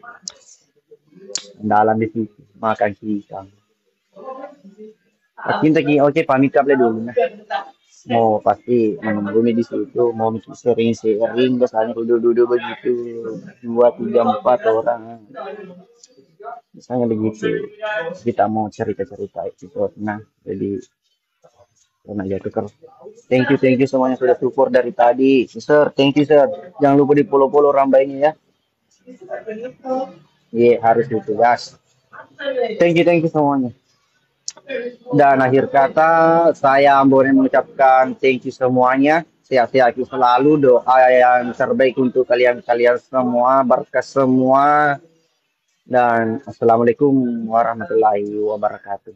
Dalam di situ makan ikan. Cinta oke pamit kable dulu nah. Mau pasti menunggu di situ, mau sering biasanya duduk begitu 2, 3, 4 orang. Misalnya begitu. Kita mau cerita-cerita itu. Nah, jadi karena ya tuker. Thank you semuanya sudah support dari tadi. Sir, thank you sir. Jangan lupa di follow rambainya ya. Iya, harus itu, guys. Thank you semuanya. Dan akhir kata, saya boleh mengucapkan thank you semuanya. Sehat-sehat selalu, doa yang terbaik untuk kalian semua, berkah semua. Dan assalamualaikum warahmatullahi wabarakatuh.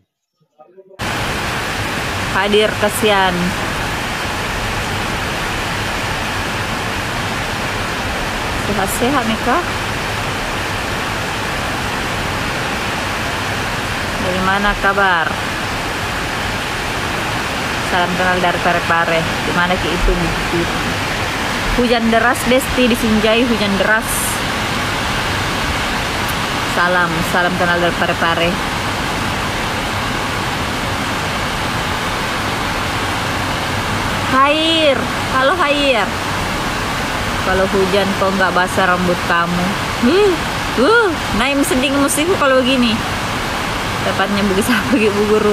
Hadir kesian. Sehat-sehat Mika. Dari mana kabar? Salam kenal dari Parepare. Di mana ke itu? Hujan deras Desti di Sinjai, hujan deras. Salam kenal dari Parepare. Hair, halo Hair. Kalau hujan kok nggak basah rambut kamu? Naim seding musikku kalau begini. Tepatnya bagi Bu Guru.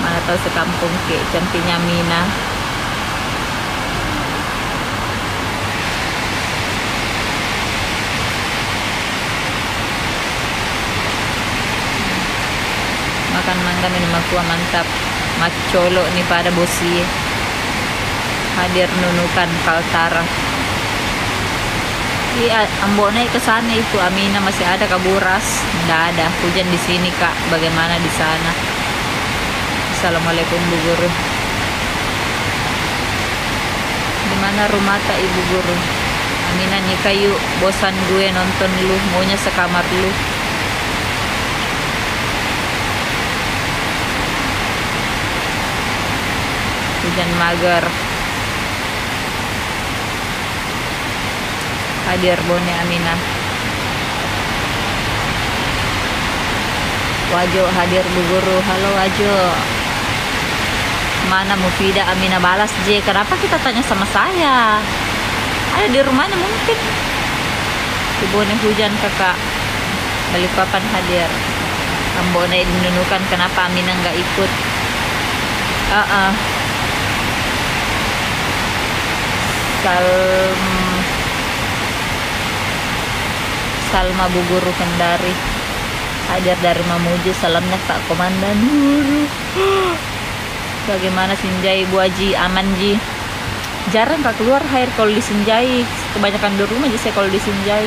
Mana tahu sekampung ke cantiknya Mina. Makan mangga minum aqua mantap. Macolo nih pada bosi. Hadir nunukan Kaltara. Iya, Ambo naik ke sana itu Amina masih ada kaburas. Nggak ada hujan di sini Kak. Bagaimana di sana? Assalamualaikum Bu Guru. Di mana rumah tak Ibu Guru? Amina nikah yuk. Bosan gue nonton lu. Maunya sekamar lu. Hujan mager. Hadir Bone Aminah. Wajo hadir Bu Guru. Halo Wajo. Mana Mufidah Aminah balas J. Kenapa kita tanya sama saya? Ada di rumahnya mungkin. Di Bone hujan kakak. Balikpapan hadir. Ambone dinunukan kenapa Aminah nggak ikut? Salma Bu Guru Kendari. Hadir dari Mamuju. Salamnya Kak Komandan Guru. Bagaimana Sinjai Bu Haji? Aman Ji. Jarang Kak keluar air kalau di Sinjai. Kebanyakan di rumah aja saya kalau di Sinjai.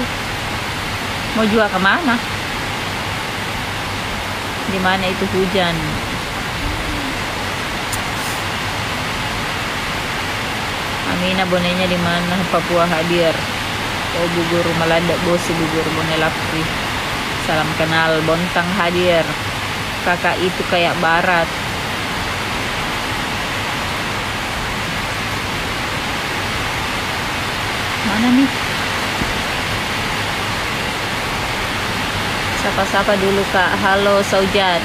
Mau jual kemana? Di mana itu hujan? Amina bonenya di mana? Papua hadir. Oh Bu Guru Melanda Bosi Bu Guru Bone Lapri. Salam kenal Bontang hadir. Kakak itu kayak barat. Mana nih? Sapa-sapa dulu Kak. Halo Saujat.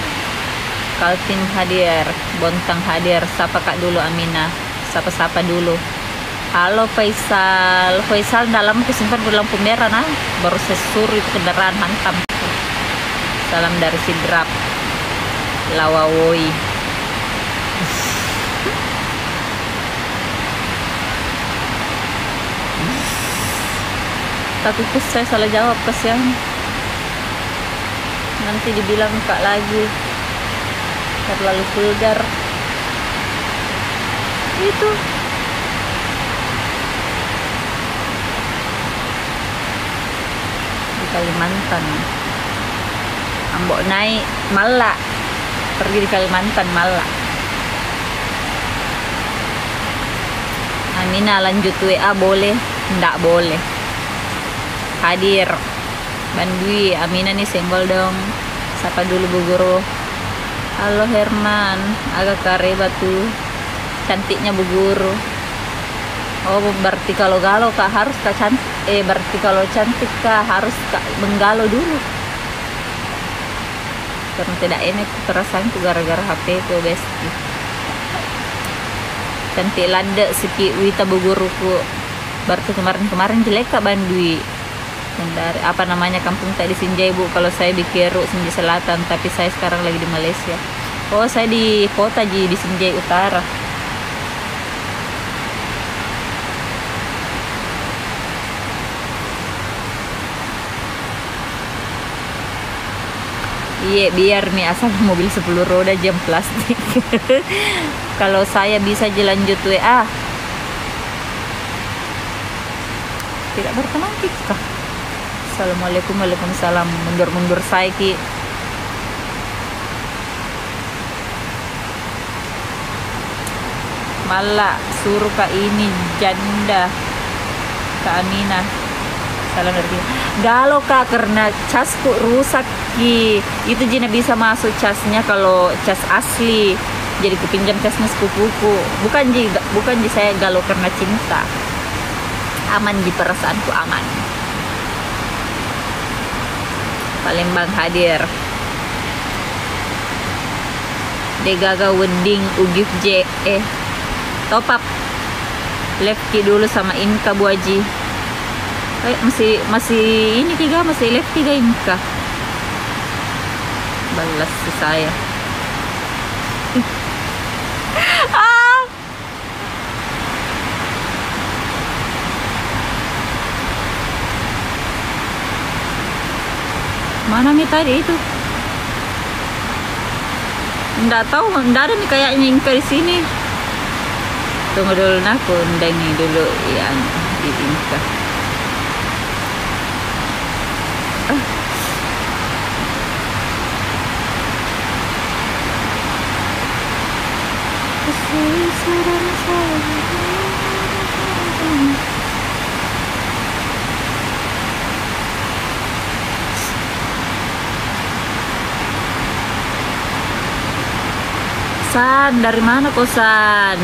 Kalvin hadir, Bontang hadir. Sapa Kak dulu Aminah. Sapa-sapa dulu. Halo Faisal. Faisal dalam kesimpan di lampu merah nah. Baru sesur itu kendaraan hantam. Salam dari Sidrap. Lawawoi. Tapi saya salah jawab, kasihan. Nanti dibilang Kak lagi terlalu vulgar. Itu di Kalimantan. Ambok naik Malak, pergi di Kalimantan Malak. Amina lanjut WA boleh? Nggak boleh. Hadir Bandui. Amina nih senggol dong. Sapa dulu Bu Guru. Halo Herman, agak kare batu. Cantiknya Bu Guru. Oh berarti kalau galau Kak harus Kak cantik. Berarti kalau cantik Kak harus Kak menggalau dulu. Karena tidak enak perasaanku gara-gara HP ku besti. Cantik lada seki wita Bu Guruku. Berarti kemarin jelek Kak Bandui. Dari apa namanya kampung tak di Sinjai Bu, kalau saya di Keruk Sinjai Selatan, tapi saya sekarang lagi di Malaysia. Oh saya di kota di Sinjai Utara. Iya biar nih asal mobil 10 roda jam plastik. Kalau saya bisa lanjut WA. Tidak berteman kah? Assalamualaikum, waalaikumsalam. Mundur saya ki. Malah suruh Kak ini janda Kak Aminah. Salam dari galau Kak karena casku rusak ki. Itu Jina bisa masuk casnya kalau cas asli. Jadi kupinjam casnya sepupuku. Bukan ji saya galau karena cinta. Aman di perasaanku aman. Palembang hadir. Degaga wedding ugif J top up Lefki dulu sama Inka Bu Haji. Masih ini 3 masih Lefki 3 Inka. Balas saya. Mana nih tadi itu? Nggak tahu, nggak ada nih kayaknya Inka di sini. Tunggu dulu aku undangi dulu yang di Inka. San, dari mana kosan?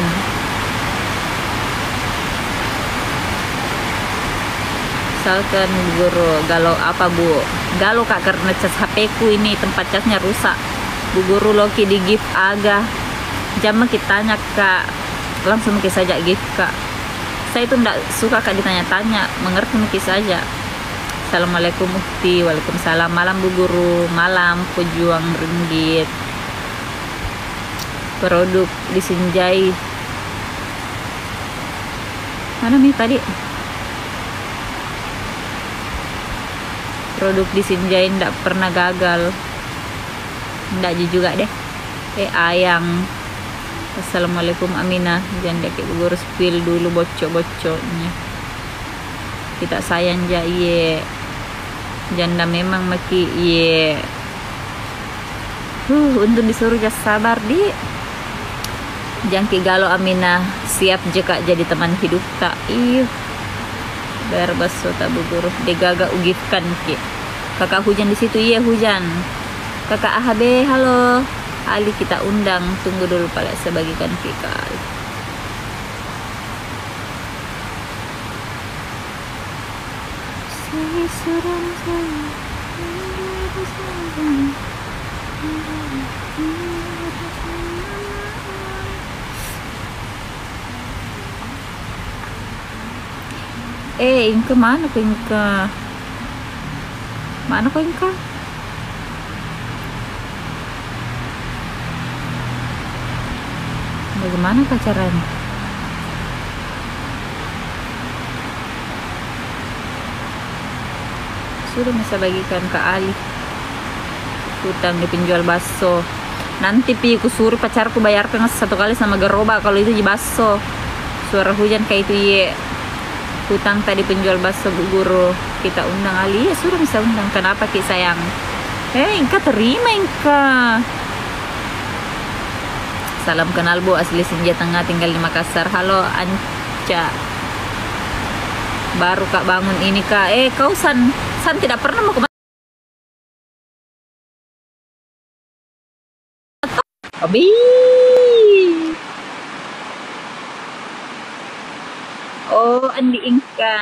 Misalkan Guru, galau apa Bu? Galau Kak karena cas HP ku ini tempat casnya rusak. Bu Guru Loki di gift agak. Jam kita tanya Kak, langsung mungkin saja gift Kak. Saya itu enggak suka Kak ditanya-tanya, mengerti mungkin saja. Assalamualaikum Mufti, waalaikumsalam. Malam Bu Guru, malam pejuang ringgit. Produk di Sinjai. Mana nih tadi? Produk di Sinjai ndak pernah gagal. Ndak juga deh. Ayang. Assalamualaikum Aminah. Janda kayak guru spill dulu bocok-bocoknya. Kita sayang ja iye. Janda memang maki iye. Untuk disuruh just sabar di. Jangki galau Aminah, siap jeka jadi teman hidup tak. Bayar baso tak Bu Guru. Degaga ugifkan ki. Kakak hujan di situ, iya hujan. Kakak AHB, halo. Ali kita undang, tunggu dulu pala saya bagikan ki Kak Ali. Inka mana kau Inka? Mana kau Inka? Bagaimana caranya? Sudah bisa bagikan ke Ali. Hutang di penjual bakso. Nanti pi ku suruh pacarku bayarkan 1 kali sama gerobak kalau itu di bakso. Suara hujan kayak itu ye. Hutang tadi penjual bakso Bu Guru. Kita undang Ali, ya sudah bisa undang. Kenapa Ki sayang? Inka terima Inka. Salam kenal Bu, asli Sinja Tengah, tinggal di Makassar. Halo Anca. Baru Kak bangun ini Kak. Kau San tidak pernah mau kemana? Abi. Oh, Andi Inka.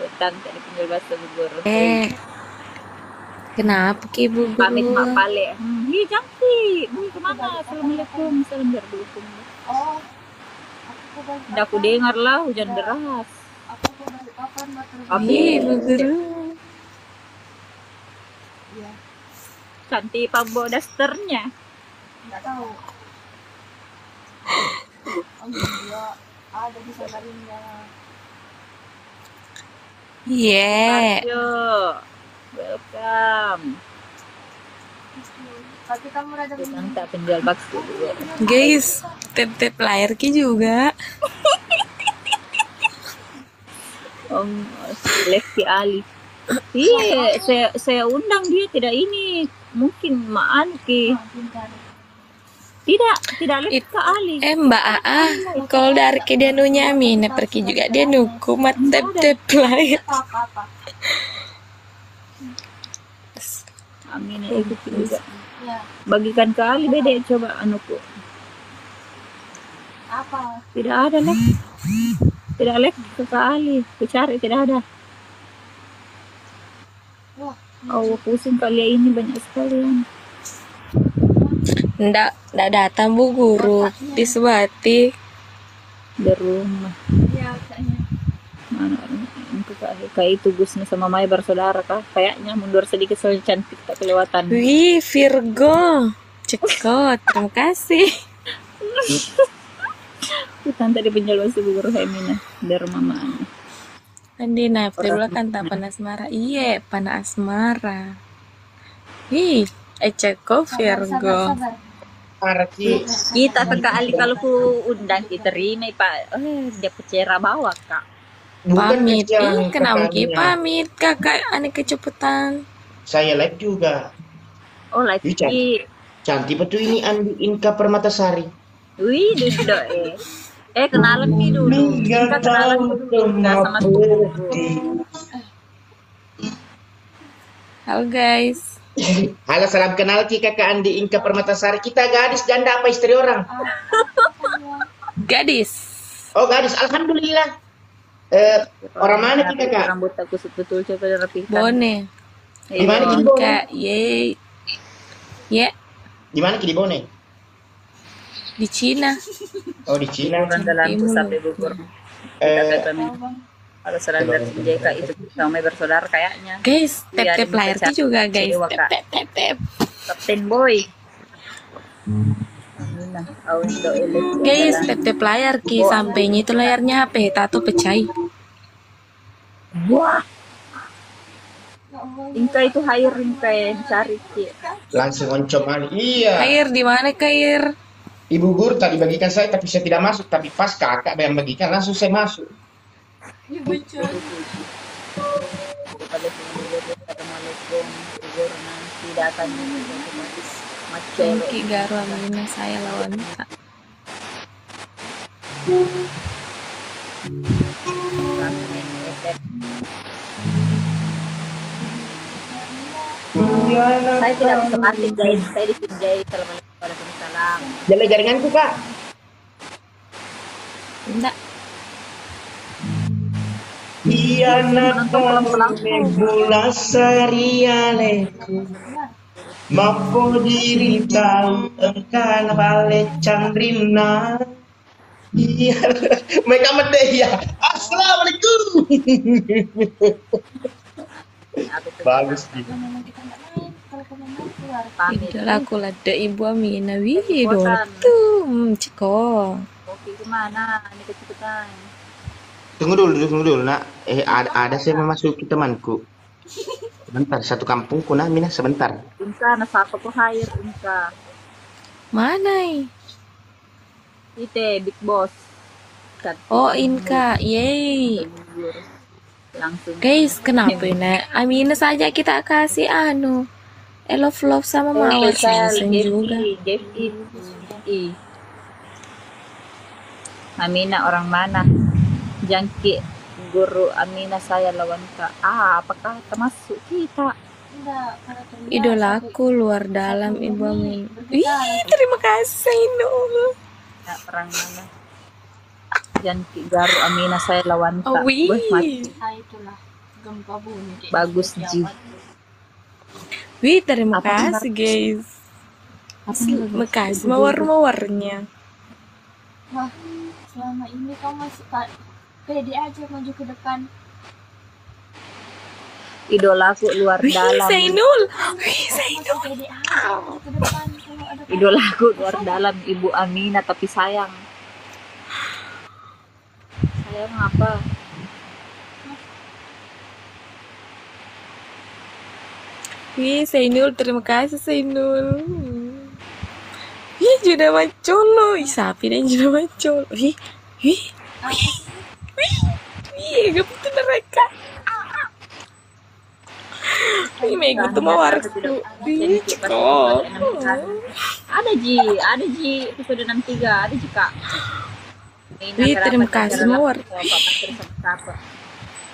Hutang tadi penjual bakso Bu Guru. Kenapa Ki Bu Guru? Pamit Mak Pale. Iya cantik. Mau kemana? Assalamualaikum. Salam berdukum. Udah aku dengar lah hujan deras. Bu Guru. Cantik Pak bawa dasternya. Nggak tahu. Dia ada di Samarinda. Ayo. Welcome. Tapi kamu rada Mantap penjual bakso juga. Guys, tep layar Ki juga. Om Lesti Ali. Iya, saya undang dia tidak ini. Mungkin Maan Ki. Tidak lihat ke Ali. Mbak Aa, kalau dari ke dia nunyami, pergi juga dia nuku mat tep layar. apa-apa. Amin ya ikut juga. Ya, Bagikan ke Ali beda coba anuku. apa? Tidak ada lek. Tidak lek ke Ali. Ku cari tidak ada. Wah, Oh pusing kali ini banyak sekali yang Ndak datang Bu Guru di Suwati. di rumah. ya kayaknya. Mana untuk kayak itu Gusnya sama Maya bersaudara kah? Kayaknya mundur sedikit soalnya cantik tak kelewatan. Wih, Virgo. Cekot, terima kasih. Hutan tadi penjual bakso Bu Guru Femina di rumah Maan. Andi Nafirullah kan tak panas asmara. Iya, panas asmara. Ih, cekot Virgo. Sabar. Kita ke Ali kalau ku undang kita terima Pak. Dia pecera bawa Kak. Pamit. Kenapa Ki pamit? Kakak aneh kecepetan. Saya live juga. Oh lagi. Cantik betul ini Andi Inka Permatasari. Wih, duduk kenalan Ki dulu. Kita kenalan dulu sama Halo guys. Halo, salam kenal Ki kakak Andi Inka Permatasari. Kita gadis janda apa istri orang? Gadis. Oh gadis, alhamdulillah. Orang mana Ki kakak? Rambut aku betul coba rapikan. Bone. Di mana Ki di Bone? Kak, ye. Di mana Ki di Bone? Di Cina. Oh di Cina. Dalam sampai Bogor. Kalau Serandar JK itu sama bersaudara kayaknya. Guys, tep layar Ki juga guys. Tep. Kapten Boy. Guys, tep layar Ki sampainya itu layarnya HP, tato pecah. Wah. Inka itu air Inka yang cari Ki. Langsung oncom Ali. Iya. Air di mana Kair? Ibu guru tadi bagikan saya tapi saya tidak masuk. Tapi pas kakak yang bagikan langsung saya masuk. Ki Garu Amina saya lawan Kak. Saya tidak bisa mati guys. Saya di Sinjai. Assalamualaikum warahmatullahi wabarakatuh. Jalan jaringanku kak. Enggak. Mula serialeku Mampu diri tahu engkau balik candrina. Iya, mereka medeh ya. Assalamualaikum. Bagus nih. Idolaku lada Ibu Amina. Wih, idola tuh. Ciko. Oke, kemana? Ini kecepatan. Tunggu dulu, nak. Ada saya memasuki temanku. Sebentar, satu kampungku, nak, Mina, sebentar. Inka, nasapa ko hire, Inka. Mana? Ite, Big Boss. Oh, Inka. Yeay. Langsung. Guys, kenapa ini? Amina saja kita kasih love sama Mawar Sensen juga. Amina orang mana? Jangki guru Amina saya lawan Kak. Apakah termasuk kita? Enggak, karena terlihat Idolaku luar dalam Ibu Amina. Wih, terima kasih Nul. Ya, orang mana? Jangki guru Amina saya lawan Kak. Wih. itulah gempa bumi. Bagus Ji. Wih, terima kasih guys. Terima kasih mawar-mawarnya. Wah, selama ini kamu masih pede aja maju ke depan. Idolaku luar dalam. Zainul. Wih, Zainul. Pede aja maju ke depan kalau ada Idolaku luar dalam Ibu Amina tapi sayang. Sayang apa? Wih, Zainul, terima kasih Zainul. Wih, Juda Macolo. Ih, sapi dan Juda Macolo. Wih, gak betul mereka. Wih, mega tuh mawarku. Wih, Ciko. Ada Ji episode 63 ada Ji Kak. Wih, terima kasih mawar.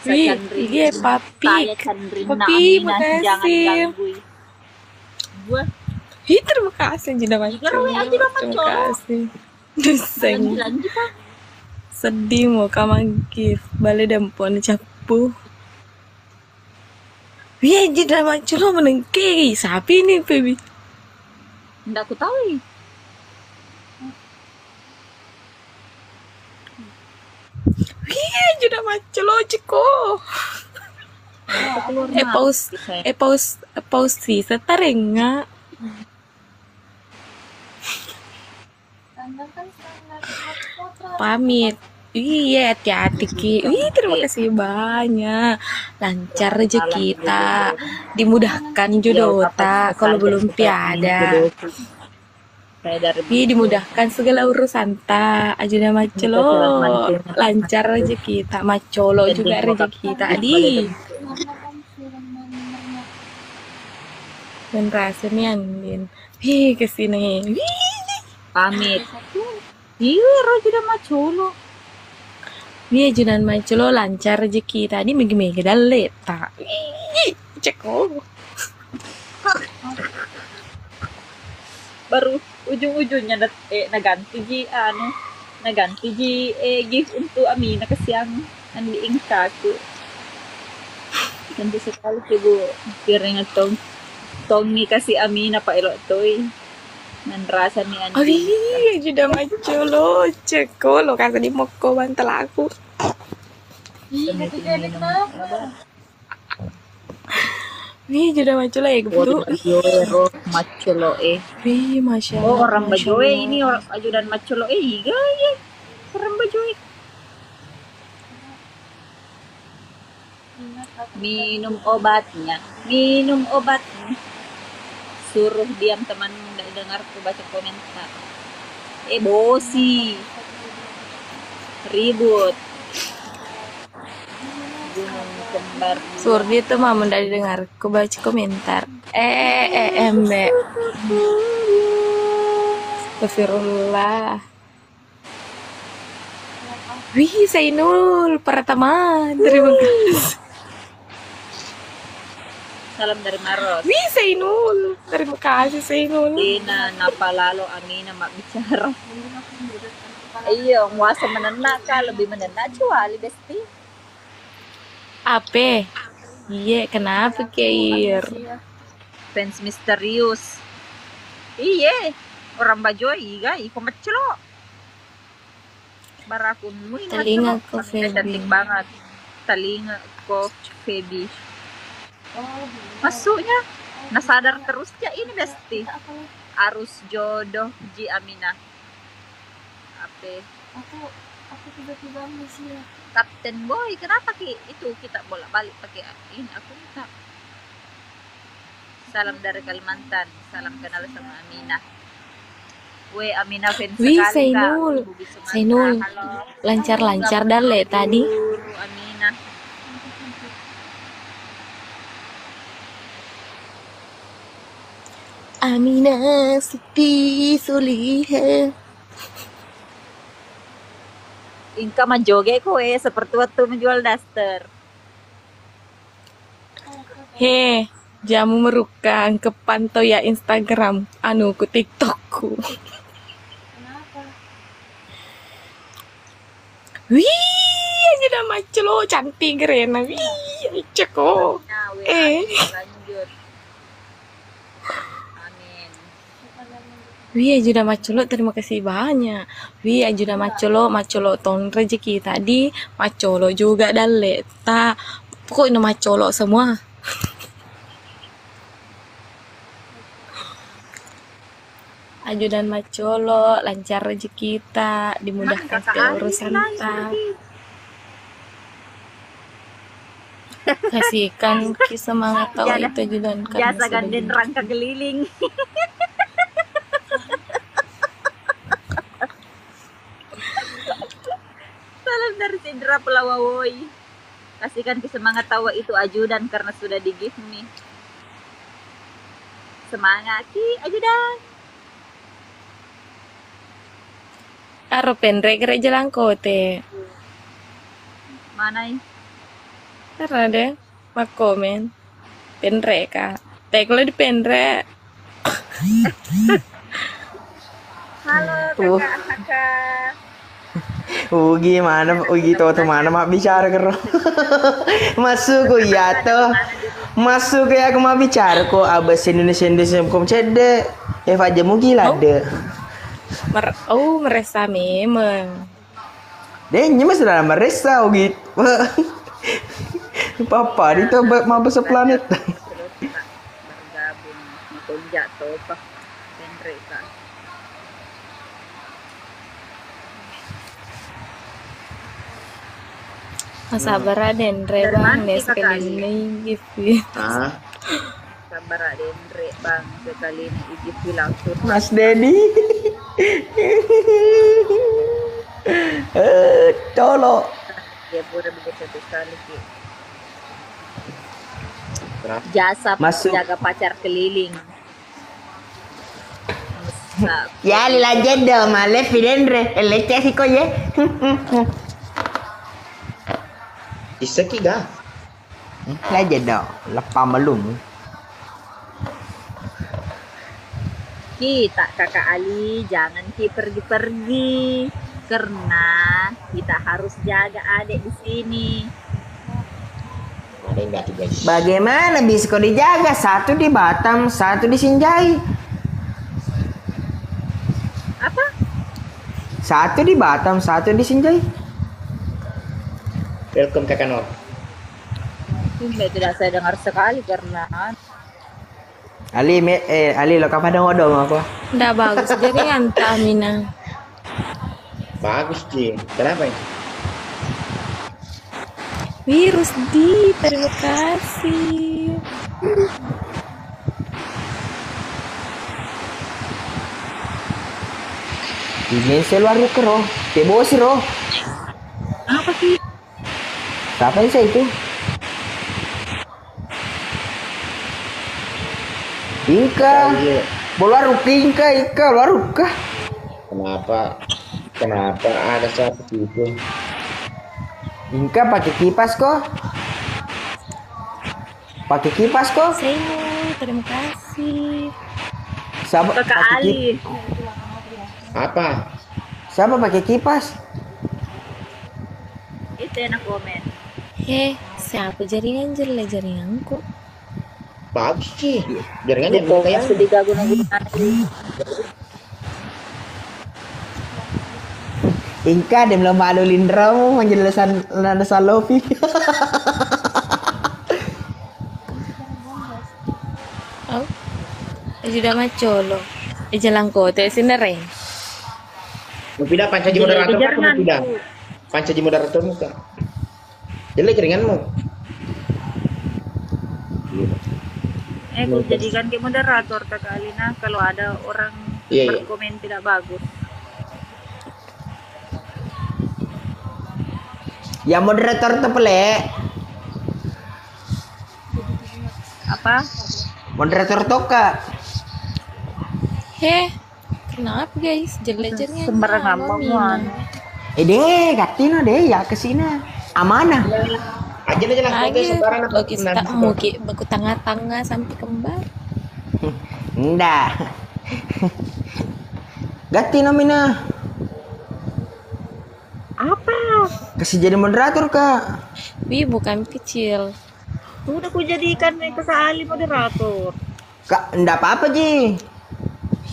Wih, iya papi. Papi, makasih. Gue Wih, terima kasih Juda Macolo. Terima kasih. Duseng. Sedih mau kamu gift. Balik dampon capu. Wih, Juda Macolo menengke. Sapi ini, baby. Nggak aku tahu nih. Wih, Juda Macolo, Ciko. Pause sih, setarenga. standar kan standar potret. Pamit. Iya, hati-hati Ki. Wih, terima kasih banyak. Lancar rezeki kita. Dimudahkan jodota kalau belum piada. Wih, dimudahkan segala urusan ta. Ajuda Macolo. Lancar rezeki kita. Macolo juga rezeki tadi. Dan rasanya angin. Wih, kesini. Wih. Pamit. Iya, Rojuda Macolo. Wih, Junan Macolo lancar rezeki tadi megi-megi daleta. Wih, ceko. Baru ujung-ujungnya naganti ji gift untuk Amina kesiang andi ingkaku. Nanti sekali Ibu piring tongi kasih Amina Pak Elok toy. Nan rasa ni andi. Oh iya, Juda Macolo ceko lo kata di moko bantal aku. Ih, ketiga kenapa? Wih, Juda Macolo ya gitu. Macolo Wih, masya Allah. Oh, orang Bajoe ini orang ajudan Macolo iya ya. Orang Bajoe. Minum obatnya. Suruh diam teman dengar ku baca komentar. Bosi. Ribut. Gunung kembar. Surdi itu mah dari dengar ku baca komentar. Mbak. Astagfirullah. Wih, Zainul Pratama. Terima kasih. Salam dari Maros. Wih, Zainul. Terima kasih, Zainul. Dina, napa lalo Amina mak bicara. Iya, muasa menena ka, lebih menena cuali besti. Apa? Iya, kenapa Keir? Fans misterius. Iya, orang bajoi guys, kok macelo. Barakunmu ini Telinga macelo. ko, Wanita cantik Feby. banget. Telinga ko, Feby. Oh, Masuknya, nasadar terus ya ini besti. Arus jodoh Ji Aminah. Apa? aku tiba-tiba miss ya. Kapten Boy, kenapa itu kita bolak-balik pakai ini? Aku minta. Salam dari Kalimantan, salam kenal sama Aminah. Aminah fans Wih, sekali Kak. Sainul. Budi Sumatera, Sainul. halo. Lancar-lancar dale tadi. Aminah. Aminah Siti Suliha. Ingka menjoget kowe seperti waktu menjual daster. He, jamu merukang kepantau ya Instagram, anu ku TikTokku. Kenapa? Wih, aja udah macelo cantik Rena. Wih, ceko. Nah, lanjut. Amin. Wih, aja udah macelo, terima kasih banyak. Wih, aja udah macelo tahun rezeki tadi, macelo juga dale. Pokoknya macelo semua. Ajudan macolo, lancar rezeki kita, dimudahkan segala urusan kita. Kasihkan semangat tahu itu ajudan karena Jasa ganden rangka keliling. Salam dari Sindra Pelawawoi. Kasihkan semangat tawa itu ajudan karena sudah di give me. Semangat ki ajudan. Aro penre gereja langkote. Mana ini? Karena deh, mak komen. Penre kak. Kalau di penre. Halo kakak. Ugi mana? Ugi tuh mana mak bicara kero. Masuk ko ya toh. Masuk ya aku mau bicara ko abas Indonesia kom cede. Eva jamu gila deh. Meresa memang. Deh, nyemes sudah meresa gitu. Papa itu mabes planet. Bergabung makonja topa penreka. Sabar Aden, Rebang, nes sekali gitu. Sabar Dendre bang, sekali ini iji langsung. Mas Dedi. Colo. Dia pura begitu sekali ki. Jasa Masuk. jaga pacar keliling. Ya la jeda male Fidendre, el clásico ya. Isa ki ga. La jeda, lepas malum. Kita kakak Ali jangan pergi-pergi karena kita harus jaga adik di sini. Ada enggak tuh guys? Bagaimana bisa kau dijaga? Satu di Batam, satu di Sinjai. Apa? Satu di Batam, satu di Sinjai. Welcome kakak Nur. Ini tidak saya dengar sekali karena Ali lo kapan ada ngodong aku? Udah bagus jadi anta Mina. Bagus Ji. Kenapa ini? Virus di, terima kasih. Ingin seluar kero, tebo sih roh. apa sih? Siapa sih itu? Ika, bola ruka, Ika, baruka. Kenapa ada seperti itu? Ika pakai kipas kok. Pakai kipas kok. Sainul, terima kasih. Siapa Kakak pakai Ali. Apa? Siapa pakai kipas? Itu yang komen. He, Siapa jaringan jelek jaringanku? Bagus sih. Jaringannya kayak Masih diguna-gunakan. Inka dem lo malu Lindra mau menjelaskan nada salofi. Oh, sudah macolo. Jalan kota sinere. mau pindah panca di moderator kan mau pindah. Panca di moderator muka. Jelek jaringanmu. Aku jadikan ke moderator Kakak Alina kalau ada orang Iya. berkomen tidak bagus. Ya moderator tuh pelek. Apa? Moderator toka. Kenapa guys? Jelek jaringan. Sembarang ngomong. Deh, gatino deh ya kesina. Amanah. Aja lah konten sembarang apa Bagi tak mungkin baku tengah-tengah sampai kembar. Nggak. Gatino mina. Apa? Kasih jadi moderator kak. Wih, bukan kecil. Udah aku jadikan Kakak Ali moderator. Kak, nggak apa-apa Ji.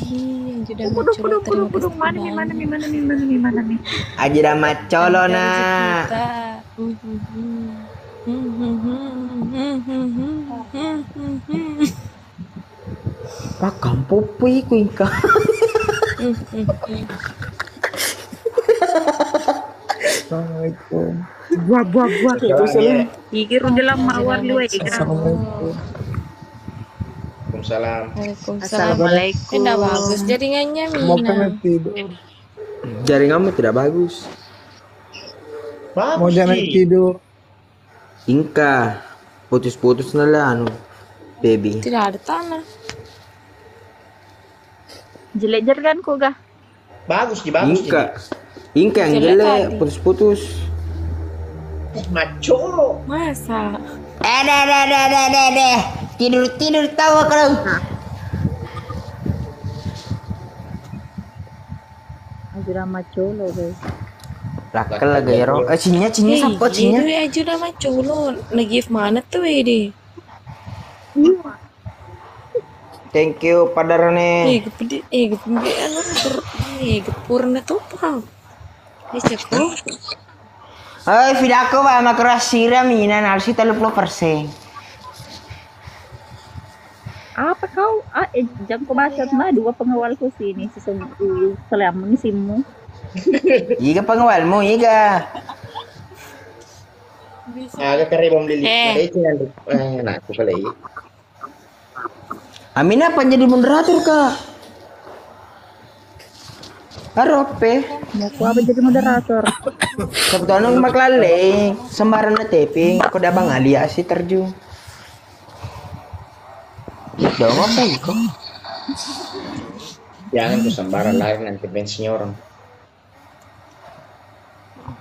Yang sudah macolo terima kasih Mana nih? Aja dah macolo nah. Pak kampupi ku Inka. Assalamualaikum. Buah. Pikir dalam mawar lu Waalaikumsalam. Assalamualaikum. Tidak bagus jaringannya Mina. Jaringanmu tidak bagus. Mau jangan tidur. Inka, putus-putus lah anu, baby. Tidak ada tanah. jelek kan kok gak? Bagus Ji, bagus Ji. Inka yang Jelek jelek, tadi. putus-putus. Maco. Masa? Deh. Tidur tawa kalau. Sudah macolo guys. Lakel lagi ya ro. Cinya sampo cinya. Itu aja udah macolo. Lagi mana tuh ini? Thank you Padarane. Gepurna tuh apa? Siapa? Hai, vidako ba makrasira mina narsi 30%. Apa kau? Jam ko bacat mah dua pengawalku sini selama mengisimu. Iga pengawalmu, iga. Agak kari bom lili. Ada itu nanti. Nah, aku kali. Amina apa jadi moderator kak? Harope. Mau aku apa jadi moderator? Sebetulnya maklale, sembaran na taping. Ako da bang alia si terjun. Daw apa iko? Jangan tuh sembarang lain nanti bensinnya orang.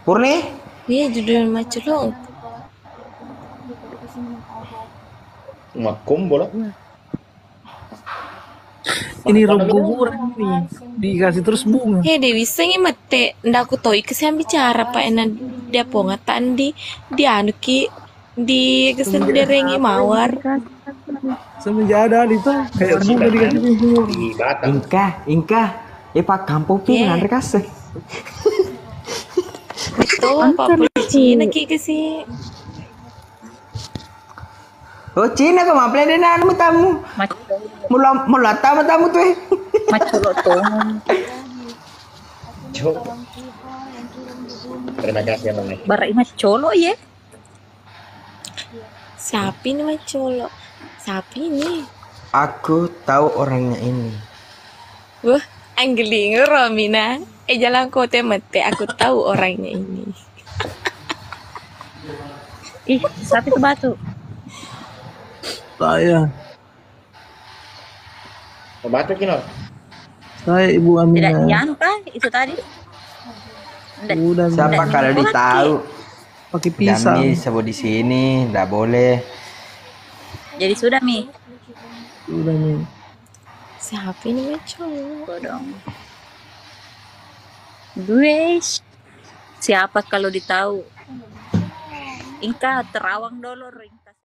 Purni? Iya judul macolo. Makum bola. Ini rum kuburan nih. Dikasih terus bunga. Dewi sengi mate ndak aku tahu ikesian bicara pak enak dia pongatan di anu ki di kesenderengi mawar. Semenjak ada itu kayak bunga dikasih bunga. Di Batam. Inka. Pak kampung pingan kasih. Itu apa Cina ki kesi. Oh Cina kau mau play dengan tamu. Mula tamu tuh. Macolo tuh. Terima kasih Nona. Barai macolo ya. Sapi nih macolo. Sapi nih. Aku tahu orangnya ini. Wah, anggeling Romina. Jalan kota mete aku tahu orangnya ini. Ih, sapi itu batu. Saya Batu kinol. Saya Ibu Tidak Amina. Yan kah itu tadi? Udah Siapa kalau ditahu? pakai pisang. Kami sebut di sini, nggak boleh. Jadi sudah Mi. Udah nih. Sapi nih macolo. Dong. Gue siapa kalau ditahu? Ingka terawang dulu ringkas.